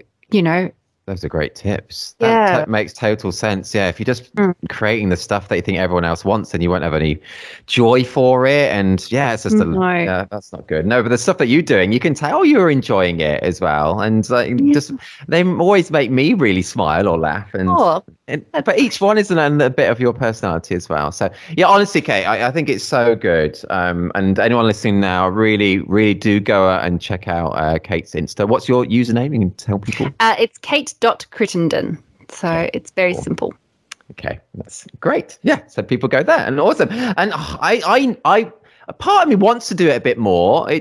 those are great tips. Yeah. That makes total sense. Yeah, if you're just creating the stuff that you think everyone else wants, then you won't have any joy for it. And yeah, it's just yeah, that's not good. No, but the stuff that you're doing, you can tell you're enjoying it as well. And just they always make me really smile or laugh. But each one is a bit of your personality as well. So yeah, honestly, Kate, I think it's so good. And anyone listening now, really, really do go out and check out Kate's Insta. What's your username? You can tell people. It's Kate.Crittenden. So it's very simple. Okay, that's great. Yeah, so people go there, and awesome. And I a part of me wants to do it a bit more. I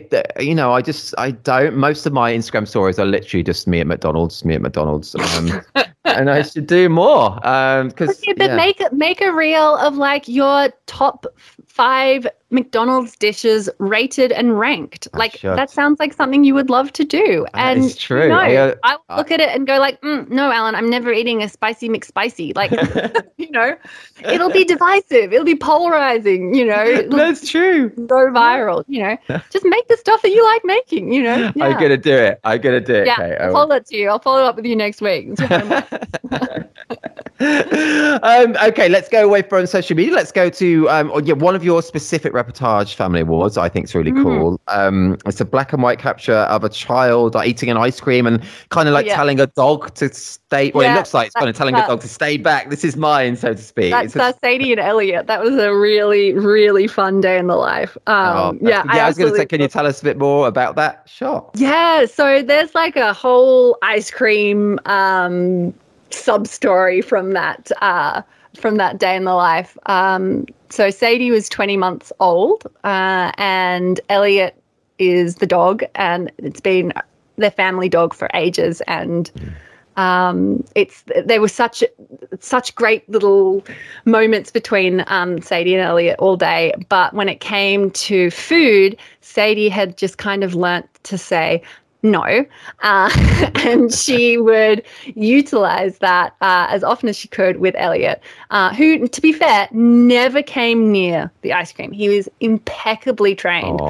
don't. Most of my Instagram stories are literally just me at McDonald's, and I should do more. Make a reel of like your top 5 McDonald's dishes rated and ranked. Like that sounds like something you would love to do. And it's true. I look at it and go like, no, Alan, I'm never eating a spicy McSpicy. Like, it'll be divisive. It'll be polarizing. That's true. Go viral. Just make the stuff that you like making. Yeah. I'm gonna do it. Yeah, Kate. I'll follow that to you. I'll follow up with you next week. Okay, let's go away from social media. Let's go to one of your specific Reportage Family Awards. I think it's really cool. It's a black and white capture of a child eating an ice cream and kind of like telling a dog to stay. Well, it looks like it's kind of telling a dog to stay back. This is mine, so to speak. That's Sadie and Elliot. That was a really, really fun day in the life. I was going to say, can you tell us a bit more about that? Sure. Yeah, so there's like a whole ice cream sub story from that day in the life. So Sadie was 20 months old, and Elliot is the dog, and it's been their family dog for ages. And there were such great little moments between Sadie and Elliot all day. But when it came to food, Sadie had just kind of learnt to say no, and she would utilize that as often as she could with Elliot, who, to be fair, never came near the ice cream. He was impeccably trained.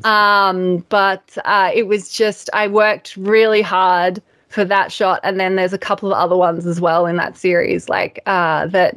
But it was just, I worked really hard for that shot, and then there's a couple of other ones as well in that series, like that.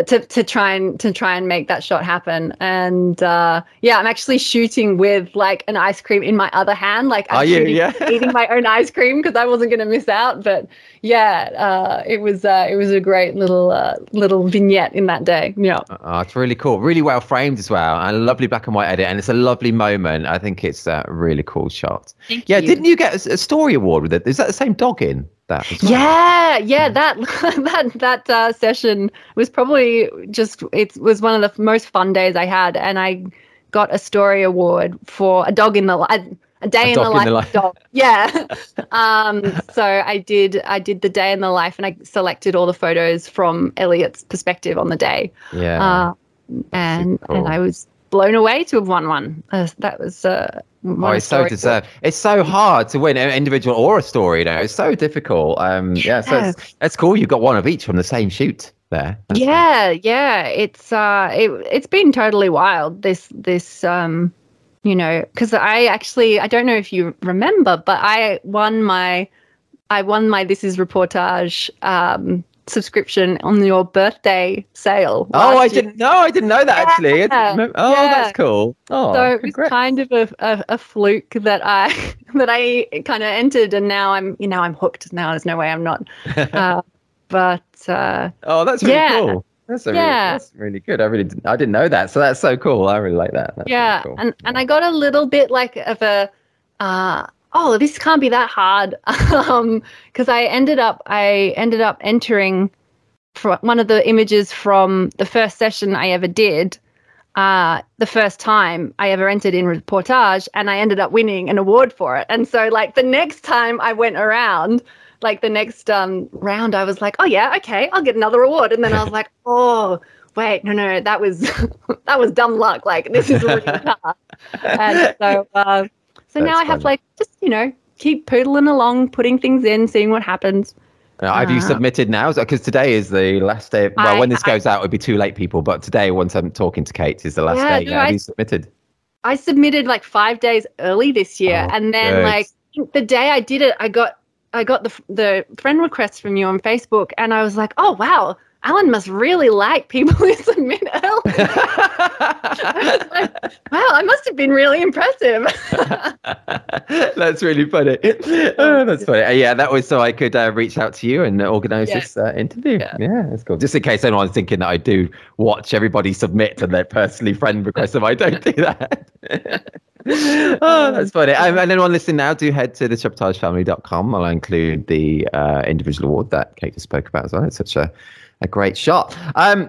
To try and make that shot happen. And I'm actually shooting with like an ice cream in my other hand. Like I'm eating my own ice cream because I wasn't going to miss out. But it was a great little vignette in that day. Yeah. It's really cool. Really well framed as well. And a lovely black and white edit. And it's a lovely moment. I think it's a really cool shot. Thank you. Didn't you get a story award with it? Is that the same dog in that as well? Yeah. That session was probably it was one of the most fun days I had, and I got a story award for a day in the life dog. Yeah. So I did the day in the life, and I selected all the photos from Elliot's perspective on the day. Yeah. And I was blown away to have won one. That was it's so deserved. It's so hard to win an individual or a story. It's so difficult. So it's cool. You got one of each from the same shoot there. It's been totally wild. This because I don't know if you remember, but I won my I won my This Is Reportage subscription on your birthday sale. I didn't know that actually. That's cool. Oh, so it congrats. was kind of a fluke that I kind of entered, and now I'm hooked. Now there's no way I'm not. That's really cool. That's really good. I didn't know that. So that's so cool. I really like that. That's really cool. And I got a little bit like of a this can't be that hard, because I ended up entering for one of the images from the first session I ever did, the first time I ever entered in Reportage, and I ended up winning an award for it. And so like the next time I went around, like the next round, I was like, oh yeah, okay, I'll get another award. And then I was like, oh wait, no, that was that was dumb luck. Like this is really hard. And so now I have like just keep poodling along, putting things in, seeing what happens. Have you submitted now? Because today is the last day. Well, when this goes out, it'll be too late, people. But today, once I'm talking to Kate, is the last day. No, have you submitted? I submitted like 5 days early this year, and then like the day I did it, I got the friend request from you on Facebook, and I was like, oh wow, Alan must really like people who submit early. Like, wow, I must have been really impressive. That's really funny. Oh, that's funny. Yeah, that was so I could reach out to you and organise this interview. Yeah, that's cool. Just in case anyone's thinking that I do watch everybody submit and their personally friend request them, I don't do that. Oh, that's funny. And anyone listening now, do head to thisreportagefamily.com. I'll include the individual award that Kate just spoke about as well. It's such a great shot.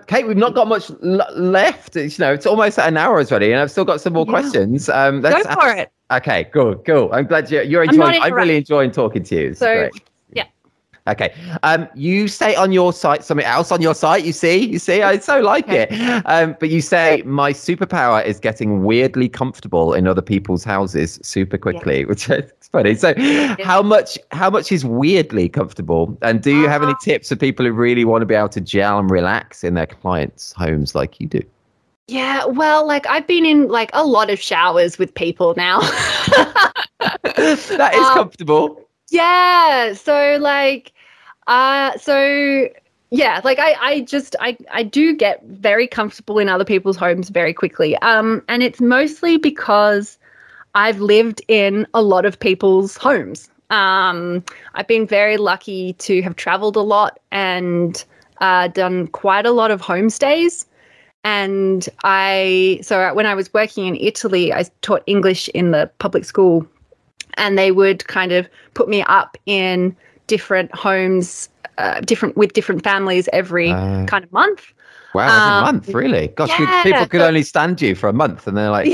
Kate, we've not got much left. It's almost an hour already, and I've still got some more questions. Go for it. Okay, cool. I'm glad you're enjoying. I'm really enjoying talking to you. It's great. Yeah. Okay. You say on your site something else on your site. You see, I so like it. But you say my superpower is getting weirdly comfortable in other people's houses super quickly, which is funny. So, how much is weirdly comfortable? And do you have any tips for people who really want to be able to gel and relax in their clients' homes like you do? Yeah, well, like I've been in like a lot of showers with people now. That is comfortable. Yeah. So like, I do get very comfortable in other people's homes very quickly. And it's mostly because I've lived in a lot of people's homes. I've been very lucky to have traveled a lot and done quite a lot of homestays. And when I was working in Italy, I taught English in the public school, and they would kind of put me up in different homes, with different families every kind of month. Wow, every month, really? Gosh, people could only stand you for a month, and they're like,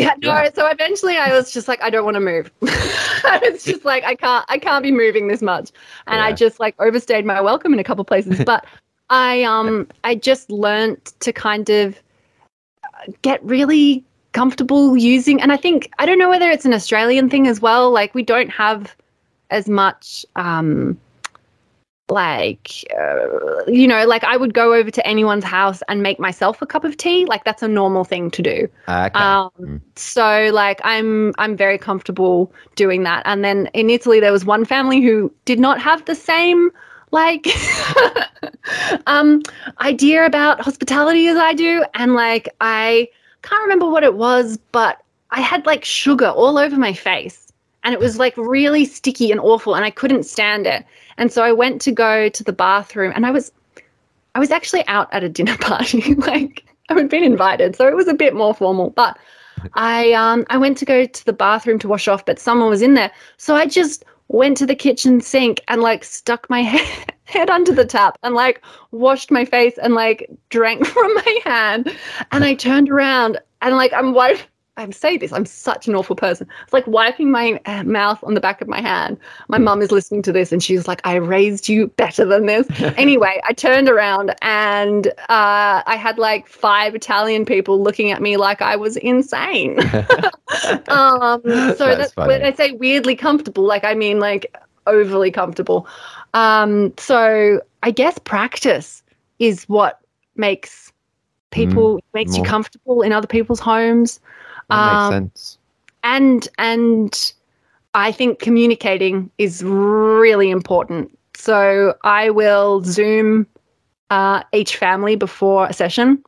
So eventually, I was just like, I don't want to move. I was just like, I can't be moving this much, and I just like overstayed my welcome in a couple of places. But I just learned to kind of get really comfortable using, and I don't know whether it's an Australian thing as well. Like we don't have as much like I would go over to anyone's house and make myself a cup of tea. Like that's a normal thing to do. Okay. So like I'm very comfortable doing that. And then in Italy there was one family who did not have the same like idea about hospitality as I do, and like I can't remember what it was, but I had like sugar all over my face, and it was like really sticky and awful, and I couldn't stand it. And so I went to go to the bathroom, and I was actually out at a dinner party. Like I had been invited, so it was a bit more formal, but I went to go to the bathroom to wash off, but someone was in there, so I just went to the kitchen sink and like stuck my head under the tap and like washed my face and like drank from my hand. And I turned around and like I'm saying this, I'm such an awful person. It's like wiping my mouth on the back of my hand. My mum is listening to this and she's like, I raised you better than this. Anyway, I turned around and I had like 5 Italian people looking at me like I was insane. That's when I say weirdly comfortable, like I mean like overly comfortable. So I guess practice is what makes you comfortable in other people's homes. That makes sense. And I think communicating is really important. So I will Zoom each family before a session,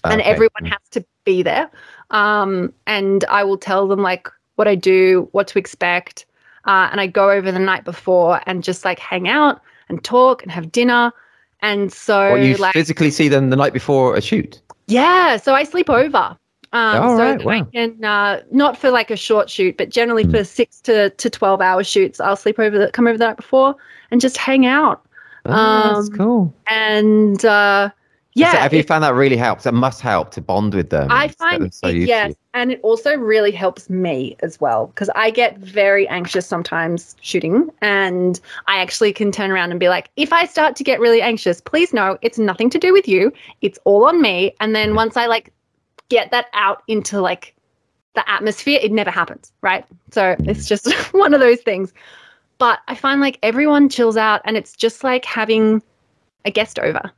and everyone has to be there. And I will tell them like what I do, what to expect. And I go over the night before and just like hang out and talk and have dinner. And so you physically see them the night before a shoot? Yeah. So I sleep over. Right. Wow. I can, not for like a short shoot, but generally for 6 to 12 hour shoots, I'll come over the night before and just hang out. That's cool. And yeah. So have you found that really helps? That must help to bond with them. I find yes. And it also really helps me as well, because I get very anxious sometimes shooting, and I actually can turn around and be like, if I start to get really anxious, please know it's nothing to do with you. It's all on me. And then once I like get that out into like the atmosphere, it never happens, right? So it's just one of those things. But I find like everyone chills out, and it's just like having a guest over,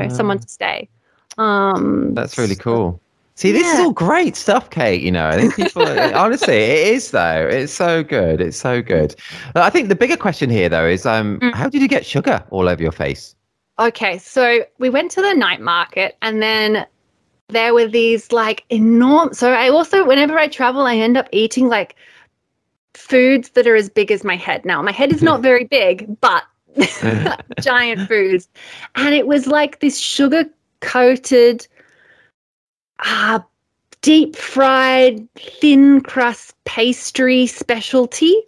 someone to stay. That's really cool. See, this is all great stuff, Kate. I think people, honestly, it is though. It's so good. It's so good. I think the bigger question here though is, how did you get sugar all over your face? Okay, so we went to the night market, and then there were these like enormous. So I also, whenever I travel, I end up eating like foods that are as big as my head. Now, my head is not very big, but giant foods. And it was like this sugar coated, deep fried, thin crust pastry specialty.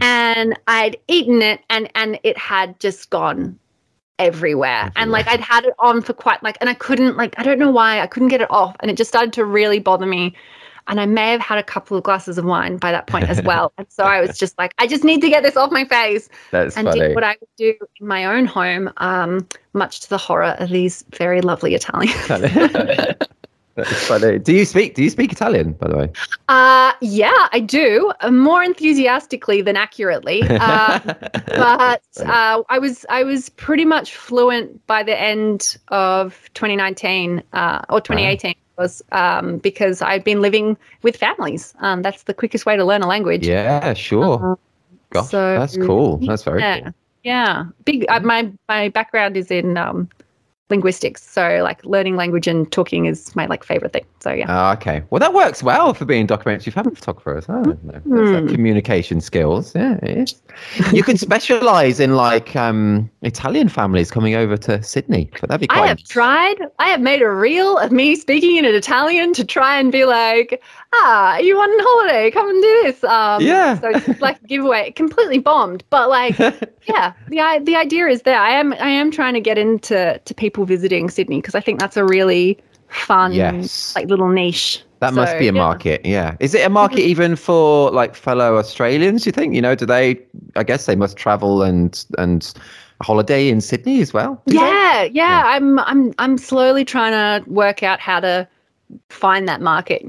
And I'd eaten it, and it had just gone everywhere. And like I'd had it on for and I couldn't, like, I don't know why I couldn't get it off, and it just started to really bother me. And I may have had a couple of glasses of wine by that point as well. And so I was just like, I just need to get this off my face. That's funny. Did what I would do in my own home, much to the horror of these very lovely Italians. That's funny. Do you speak Italian, by the way? Yeah, I do. More enthusiastically than accurately. But I was pretty much fluent by the end of 2019 or 2018. Was because I've been living with families. That's the quickest way to learn a language. Yeah, sure. Gosh, so, that's cool. That's very cool. Yeah. Big. My background is in linguistics, so like learning language and talking is my like favorite thing. So yeah. Okay. Well, that works well for being documentary family photographer as well. That's like communication skills. Yeah, it is. You can specialize in like Italian families coming over to Sydney. But that'd be quite. I have made a reel of me speaking in Italian to try and be like, you want on holiday? Come and do this. So it's like a giveaway. Completely bombed, but like, yeah, the idea is there. I am trying to get into people visiting Sydney, because I think that's a really fun like little niche. That must be a market. Yeah. Is it a market even for like fellow Australians, you think? Do they, I guess they must travel and holiday in Sydney as well? Yeah. I'm slowly trying to work out how to find that market,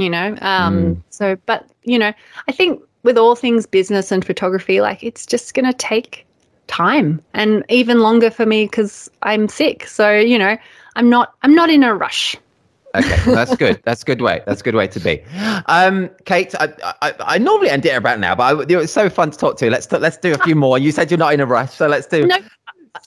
So, but I think with all things business and photography, like it's just going to take time, and even longer for me because I'm sick. So, I'm not in a rush. Okay, well, that's good. That's a good way. That's a good way to be. Kate, I normally end it about now, but it was so fun to talk to you. Let's do a few more. You said you're not in a rush, so let's do. No,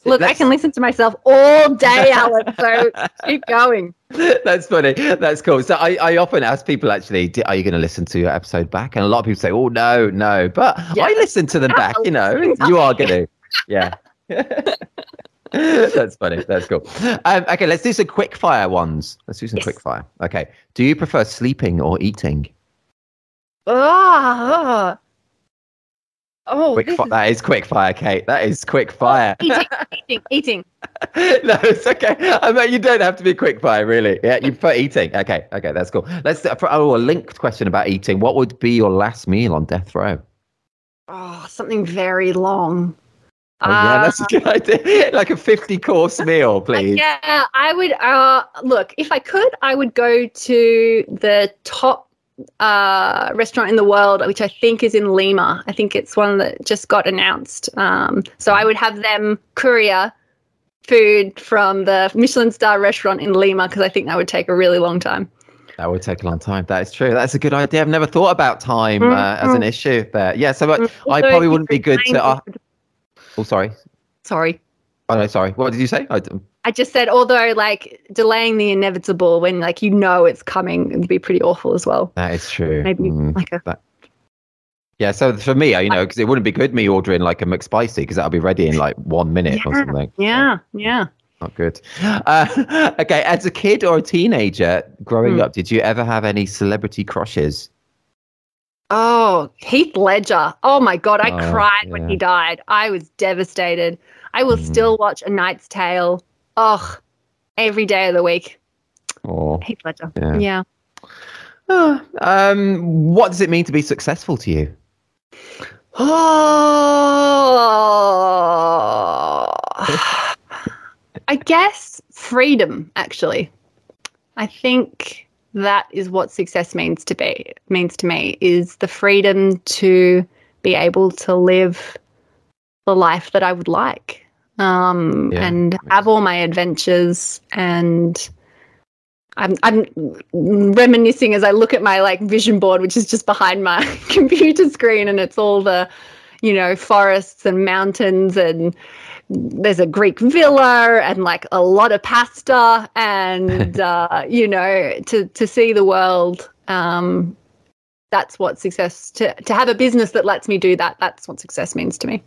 look, I can listen to myself all day, Alan. So keep going. That's funny. That's cool. So I often ask people, actually, are you going to listen to your episode back? And a lot of people say, oh no, but I listen to them back. You are going to. Yeah. That's funny. That's cool. Okay, let's do some quick fire ones. Quick fire. Okay. Do you prefer sleeping or eating? Oh, that is quick fire, Kate. That is quick fire. Eating. No, it's okay. I mean, you don't have to be quick fire, really. Yeah, you prefer eating. Okay, that's cool. Let's do a linked question about eating. What would be your last meal on death row? Oh, something very long. Oh, yeah, that's a good idea. Like a 50-course meal, please. Yeah, I would. Look, if I could, I would go to the top restaurant in the world, which I think is in Lima. I think it's one that just got announced. So I would have them courier food from the Michelin star restaurant in Lima, because I think that would take a really long time. That would take a long time. That is true. That's a good idea. I've never thought about time as an issue there. Yeah, so I probably wouldn't be good to... oh, sorry. Sorry. Oh, no, sorry. What did you say? I just said, although, like, delaying the inevitable when, like, you know it's coming would be pretty awful as well. That is true. Maybe like a... Yeah, so for me, because it wouldn't be good me ordering, like, a McSpicy, because that'll be ready in, like, 1 minute or something. Yeah. Not good. Okay, as a kid or a teenager growing up, did you ever have any celebrity crushes? Oh, Heath Ledger. Oh, my God. I cried when he died. I was devastated. I will still watch A Knight's Tale. Oh, every day of the week. Oh, Heath Ledger. Yeah. What does it mean to be successful to you? Oh, I guess freedom, actually. I think that is what success means to me, is the freedom to be able to live the life that I would like, and have all my adventures. And I'm reminiscing as I look at my, like, vision board, which is just behind my computer screen, and it's all the, forests and mountains, and there's a Greek villa and, like, a lot of pasta, and to see the world. That's what success, to have a business that lets me do that. That's what success means to me.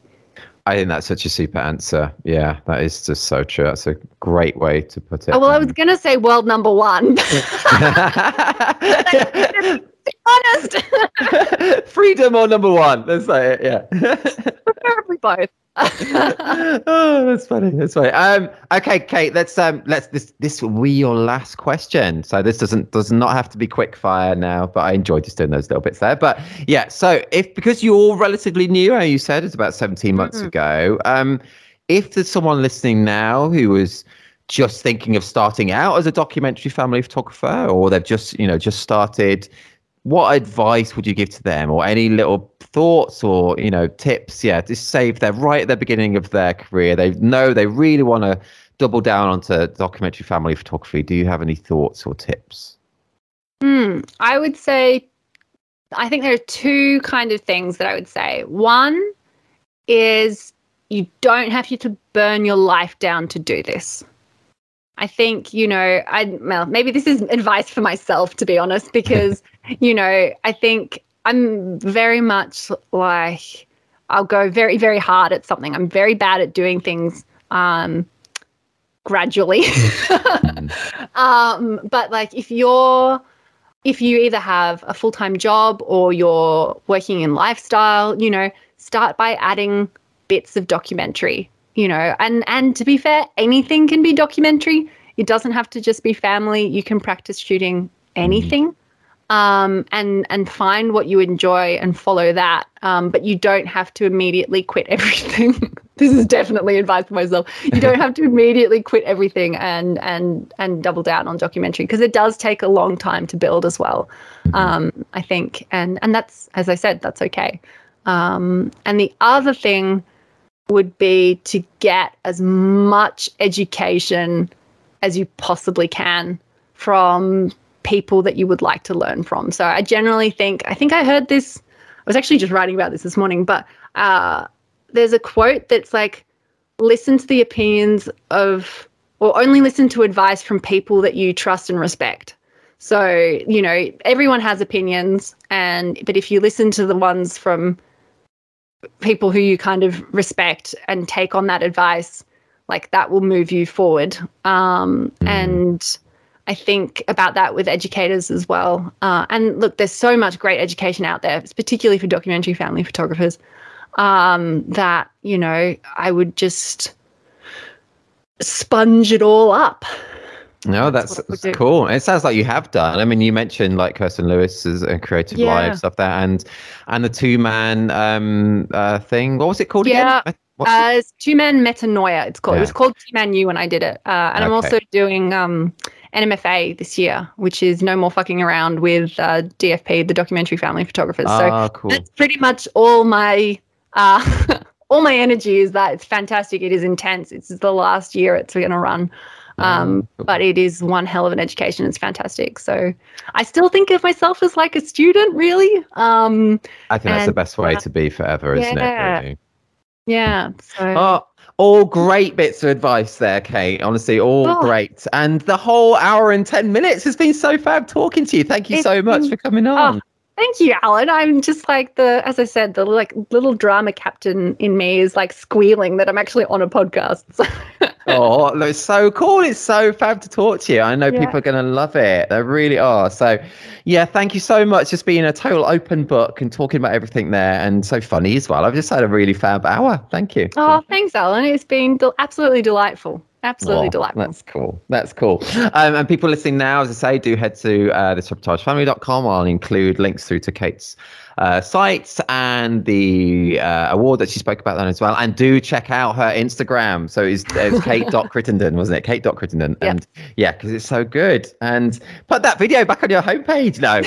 I think that's such a super answer. Yeah, that is just so true. That's a great way to put it. Oh, well, I was going to say world number one. Honest. Freedom or number one. Let's say it. Yeah. Preferably both. Oh, that's funny. Okay, Kate. Let's this will be your last question. So this does not have to be quick fire now, but I enjoyed just doing those little bits there. But yeah, so because you're relatively new, as you said, it's about 17 months ago. If there's someone listening now who is just thinking of starting out as a documentary family photographer, or they've just started, what advice would you give to them, or any little thoughts or tips? Yeah, just say if they're right at the beginning of their career, they know they really want to double down onto documentary family photography. Do you have any thoughts or tips? I would say, I think there are two kind of things that I would say. One is you don't have to burn your life down to do this. I think, maybe this is advice for myself, to be honest, because, I think I'm very much like, I'll go very, very hard at something. I'm very bad at doing things gradually. But, like, if you either have a full-time job or you're working in lifestyle, start by adding bits of documentary. And to be fair, anything can be documentary. It doesn't have to just be family. You can practice shooting anything, and find what you enjoy and follow that. But you don't have to immediately quit everything. This is definitely advice for myself. You don't have to immediately quit everything and double down on documentary, because it does take a long time to build as well. I think, and that's, as I said, that's okay. And the other thing would be to get as much education as you possibly can from people that you would like to learn from. So I generally think, I heard this, I was actually just writing about this morning, but there's a quote that's like, listen to the opinions of, or only listen to advice from people that you trust and respect. So, everyone has opinions, but if you listen to the ones from people who you kind of respect and take on that advice, like, that will move you forward. And I think about that with educators as well. And look, there's so much great education out there, particularly for documentary family photographers, that, I would just sponge it all up. No, that's cool. It sounds like you have done. I mean, you mentioned, like, Kirsten Lewis's Creative Live stuff there, and the two-man thing. What was it called again? It's two-man metanoia. It's called. It was called Two-Man You when I did it. And I'm also doing NMFA this year, which is No More Fucking Around with DFP, the Documentary Family Photographers. So cool. That's pretty much all my all my energy is that. It's fantastic. It is intense. It's the last year it's going to run. But it is one hell of an education. It's fantastic. So I still think of myself as like a student, really. I think that's the best way to be forever, isn't it? Really? Yeah. So. Oh, all great bits of advice there, Kate. Honestly, all great. And the whole hour and 10 minutes has been so fab talking to you. Thank you so much for coming on. Thank you, Alan. I'm just like as I said, the like little drama captain in me is like squealing that I'm actually on a podcast. Oh, it's so cool. It's so fab to talk to you. I know people are going to love it. They really are. So, yeah, thank you so much. Just being a total open book and talking about everything there, and so funny as well. I've just had a really fab hour. Thank you. Oh, thanks, Alan. It's been absolutely delightful. Absolutely delightful. That's cool. That's cool. And people listening now, as I say, do head to thisreportagefamily.com. I'll include links through to Kate's sites and the award that she spoke about then as well. And do check out her Instagram. So it's Kate.Crittenden, wasn't it? Kate.Crittenden. Yep. And yeah, because it's so good. And put that video back on your homepage. No,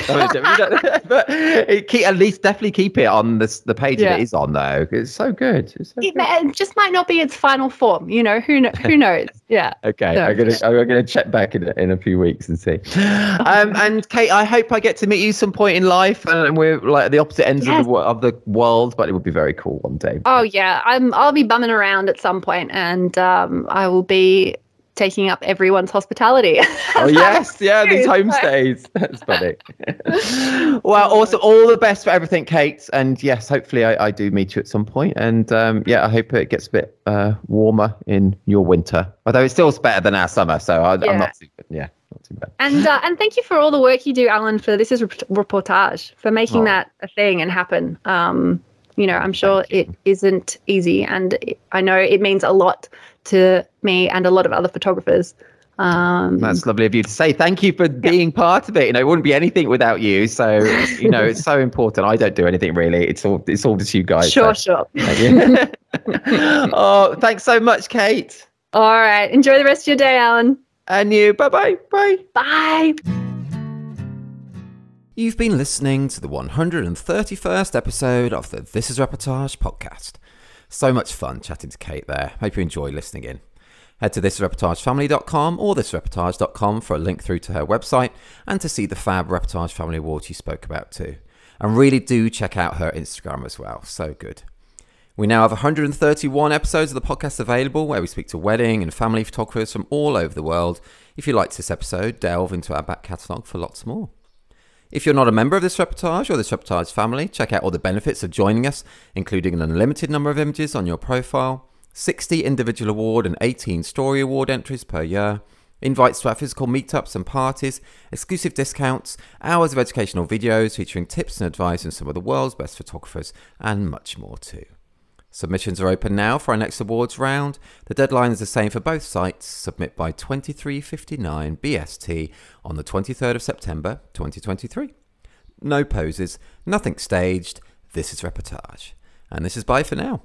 but at least definitely keep it on the page that it is on, though. It's so good. It just might not be its final form. You know, who knows? Yeah. Okay. So, I'm gonna check back in a few weeks and see. And Kate, I hope I get to meet you some point in life, and we're like at the opposite ends of the world, but it would be very cool one day. Oh yeah, I'll be bumming around at some point, and I will be taking up everyone's hospitality. Oh yes, these homestays. That's funny. Well, also all the best for everything, Kate, and yes, hopefully I do meet you at some point, and I hope it gets a bit warmer in your winter, although it's still better than our summer, so I'm not too not too bad. And thank you for all the work you do, Alan, for This Is Reportage, for making that a thing and happen. I'm sure it isn't easy, and I know it means a lot to me and a lot of other photographers. That's lovely of you to say. Thank you for being part of it. It wouldn't be anything without you. So, it's so important. I don't do anything really. It's all just you guys. Sure. Oh, thanks so much, Kate. All right. Enjoy the rest of your day, Alan. And you. Bye-bye. Bye. Bye. You've been listening to the 131st episode of the This Is Reportage podcast. So much fun chatting to Kate there. Hope you enjoy listening in. Head to thisreportagefamily.com or thisreportage.com for a link through to her website and to see the fab Reportage Family Awards you spoke about too. And really do check out her Instagram as well. So good. We now have 131 episodes of the podcast available where we speak to wedding and family photographers from all over the world. If you liked this episode, delve into our back catalogue for lots more. If you're not a member of This Reportage or This Reportage family, check out all the benefits of joining us, including an unlimited number of images on your profile, 60 individual award and 18 story award entries per year, invites to our physical meetups and parties, exclusive discounts, hours of educational videos featuring tips and advice from some of the world's best photographers, and much more too. Submissions are open now for our next awards round. The deadline is the same for both sites. Submit by 23:59 BST on the 23rd of September 2023. No poses, nothing staged. This is Reportage. And this is bye for now.